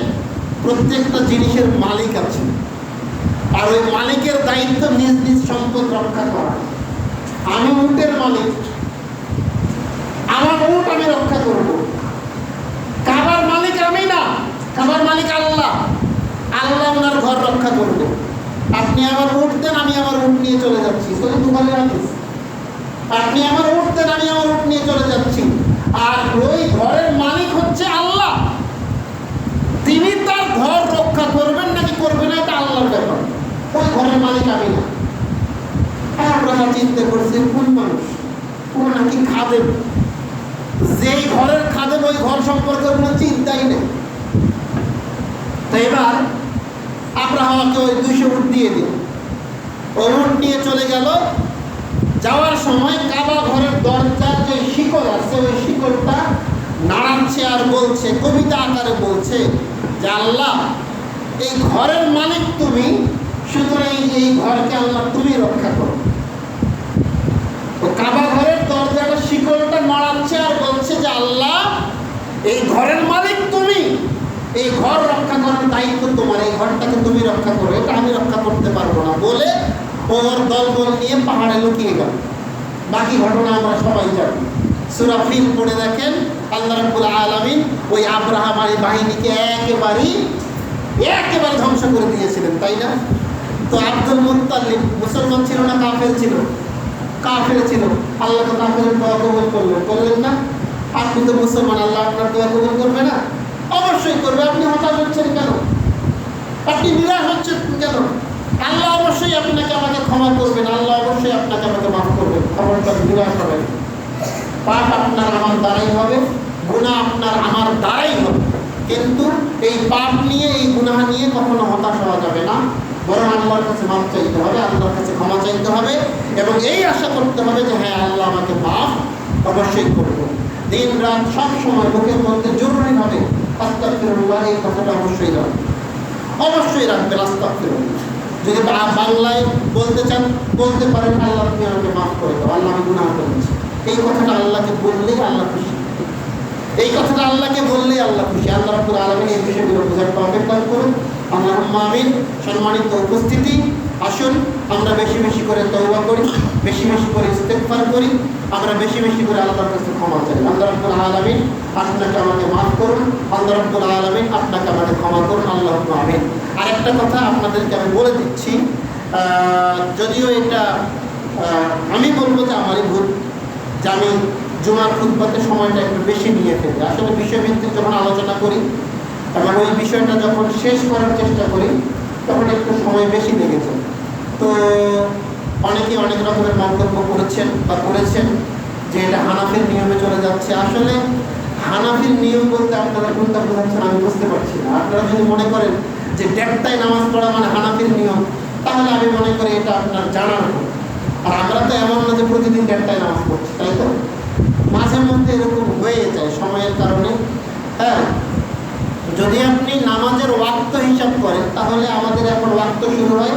প্রত্যেকটা জিনিসের মালিক আছে, আর ওই মালিকের দায়িত্ব নিজ নিজ সম্পদ রক্ষা করা। আমি উটের মালিক, আমার উট আমি রক্ষা করব। কাবার মালিক আমি না, কাবার মালিক আল্লাহ। আল্লাহ ওনার ঘর রক্ষা করবে। আপনি আমার উট দেন, আমি আমার উট নিয়ে চলে যাচ্ছি। আপনি আমার উট দেন, আমি আমার উট নিয়ে চলে যাচ্ছি। আর ওই ঘরের মালিক হচ্ছে আল্লাহ। তিনি তার ঘর রক্ষা করবেন নাকি করবেন না, এটা আল্লাহর ব্যাপার। ওই ঘরের মালিক আমি না। আব্রাহা চিন্তা করছে, কোন মানুষ, কোন নাকি খাদেম, যেই ঘরের খাদেম ওই ঘর সম্পর্কে কোনো চিন্তাই নেই। তো এবার আব্রাহাকে ওই 200 উট দিয়ে দিল। ওই উট নিয়ে চলে গেল। যাওয়ার সময় কাবা ঘরের দরজার যে শিকল আছে, ওই শিকলটা নাড়াচ্ছে আর বলছে, কবিতা আকারে বলছে যে আল্লাহ, এই ঘরের মালিক তুমি, সুতরাং এই ঘরকে আল্লাহ তুমি রক্ষা করো। তো কাবা ঘরের দরজাটা শিকলটা নাড়াচ্ছে আর বলছে যে আল্লাহ, এই ঘরের মালিক তুমি, এই ঘর রক্ষা করার দায়িত্ব তোমার, এই ঘরটাকে তুমি রক্ষা করো, এটা আমি রক্ষা করতে পারবো না বলে ওর দলবল নিয়ে পাহাড়ে লুকিয়ে গেল। বাকি ঘটনা আমরা সবাই জানি। সূরা ফিল পড়ে দেখেন, আল্লাহ রাব্বুল আলামিন ওই আব্রাহাম বাহিনীকে একেবারে ধ্বংস করে দিয়েছিলেন, তাই না? তো আব্দুল মুত্তালিব মুসলমান ছিল না কাফের ছিল? কাফের ছিল। আল্লাহ তো কাফেরের দোয়া কবুল করলেন না। আপনি তো মুসলমান, আল্লাহ আপনার দোয়া কবুল করবে না? অবশ্যই করবে। আপনি হতাশ হচ্ছেন কেন? আপনি নিরাশ হচ্ছেন কেন? আল্লাহ অবশ্যই আপনাকে আমাকে ক্ষমা করবেন, আল্লাহ অবশ্যই আপনাকে আমাকে মাফ করবেন। খবরদার নিরাশ হবেন। পাপ আপনার আমার দ্বারাই হবে, গুনাহ আপনার আমার দ্বারাই হবে, কিন্তু এই পাপ নিয়ে, এই গুনাহ নিয়ে কখনো হতাশ হওয়া যাবে না। বরং আল্লাহর কাছে মাফ চাইতে হবে, আল্লাহর কাছে ক্ষমা চাইতে হবে, এবং এই আশা করতে হবে যে হ্যাঁ, আল্লাহ আমাকে মাফ অবশ্যই করবো। দিন রাত সব সময় মুখের মধ্যে জরুরিভাবে আস্তাগফিরুল্লাহ, এই কথাটা অবশ্যই রাখবেন, আস্তাগফিরুল্লাহ। যদি বাংলায় বলতে চান বলতে পারেন, আল্লাহ তুমি আমাকে মাফ করে দাও, আল্লাহ আমি গুনাহ করেছি। এই কথাটা আল্লাহকে বললেই আল্লাহ খুশি, এই কথাটা আল্লাহকে বললেই আল্লাহ খুশি। আল্লাহ রাব্বুল আলামিন এই বিষয়গুলো বোঝার তৌফিক দান করুন। আল্লাহুম্মা আমিন। সম্মানিত উপস্থিতি, আসুন আমরা বেশি বেশি করে তওবা করি, বেশি বেশি করে ইস্তেগফার করি, আমরা বেশি বেশি করে আল্লাহর কাছে ক্ষমা চাই। আল্লাহ রাব্বুল আলামিন আপনাকে আমাকে মাফ করুন, আল্লাহ রাব্বুল আলামিন আপনাকে আমাকে ক্ষমা করুন। আল্লাহুম্মা আমিন। আরেকটা কথা আপনাদেরকে আমি বলে দিচ্ছি, যদিও এটা আমি বলবো যে আমারই ভুল, যে আমি জুমার খুতবাতে সময়টা একটু বেশি নিয়ে ফেলি। আসলে বিষয়ভিত্তিক যখন আলোচনা করি এবং ওই বিষয়টা যখন শেষ করার চেষ্টা করি তখন একটু সময় বেশি লেগেছে। তো অনেকে অনেক রকমের মন্তব্য করেছেন বা করেছেন যে এটা হানাফির নিয়মে চলে যাচ্ছে। আসলে হানাফির নিয়ম বলতে আপনারা কোনটা বোঝাচ্ছেন আমি বুঝতে পারছি না। আপনারা যদি মনে করেন যে দেড়টায় নামাজ পড়া মানে হানাফির নিয়ম, তাহলে আমি মনে করি এটা আপনার জানার ভুল। আর আমরা তো এমন না যে প্রতিদিন দেড়টায় নামাজ পড়ছি, তাই তো? মাঝে মধ্যে এরকম হয়ে যায় সময়ের কারণে। হ্যাঁ, যদি আপনি নামাজের ওয়াক্ত হিসাব করেন তাহলে আমাদের এখন ওয়াক্ত শুরু হয়,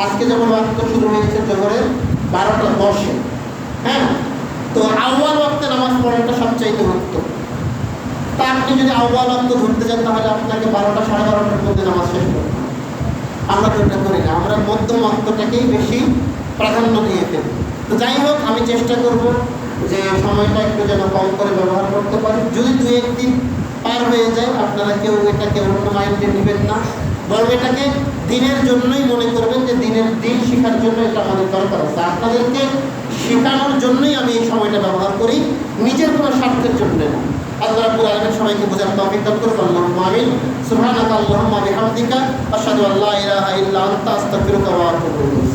আজকে যেমন ওয়াক্ত শুরু হয়েছে জোহরের 12:10। হ্যাঁ, তো আউয়াল ওয়াক্তে নামাজ পড়াটা সবচাইতে উত্তম। তা আপনি যদি আউয়াল ওয়াক্ত ধরতে চান তাহলে আপনাকে 12টা সাড়ে 12টার মধ্যে নামাজ শেষ করতে হবে। আমরা তো এটা করি না, আমরা মধ্যম ওয়াক্তটাকেই বেশি প্রাধান্য দিয়ে ফেলি। তো যাই হোক, আমি চেষ্টা করব যে সময়টা একটু যেন কম করে ব্যবহার করতে পারি। যদি 2-1 দিন পার হয়ে যায় আপনারা কেউ এটাকে অন্য মাইন্ডে নেবেন না, বরং এটাকে দিনের জন্যই মনে করবেন যে দিনের দিন শেখার জন্য এটা আমাদের দরকার আছে। আপনাদেরকে শেখানোর জন্যই আমি এই সময়টা ব্যবহার করি, নিজের কোনো স্বার্থের জন্য না। আল্লাহ রাব্বুল আলামিন সবাইকে বোঝার তৌফিক দান করুন। আল্লাহুম্মা আমিন। সুবহানাকা আল্লাহুম্মা বিহামদিকা আশহাদু আল্লা ইলাহা ইল্লা আনতা আস্তাগফিরুকা ওয়া আতুবু ইলাইক।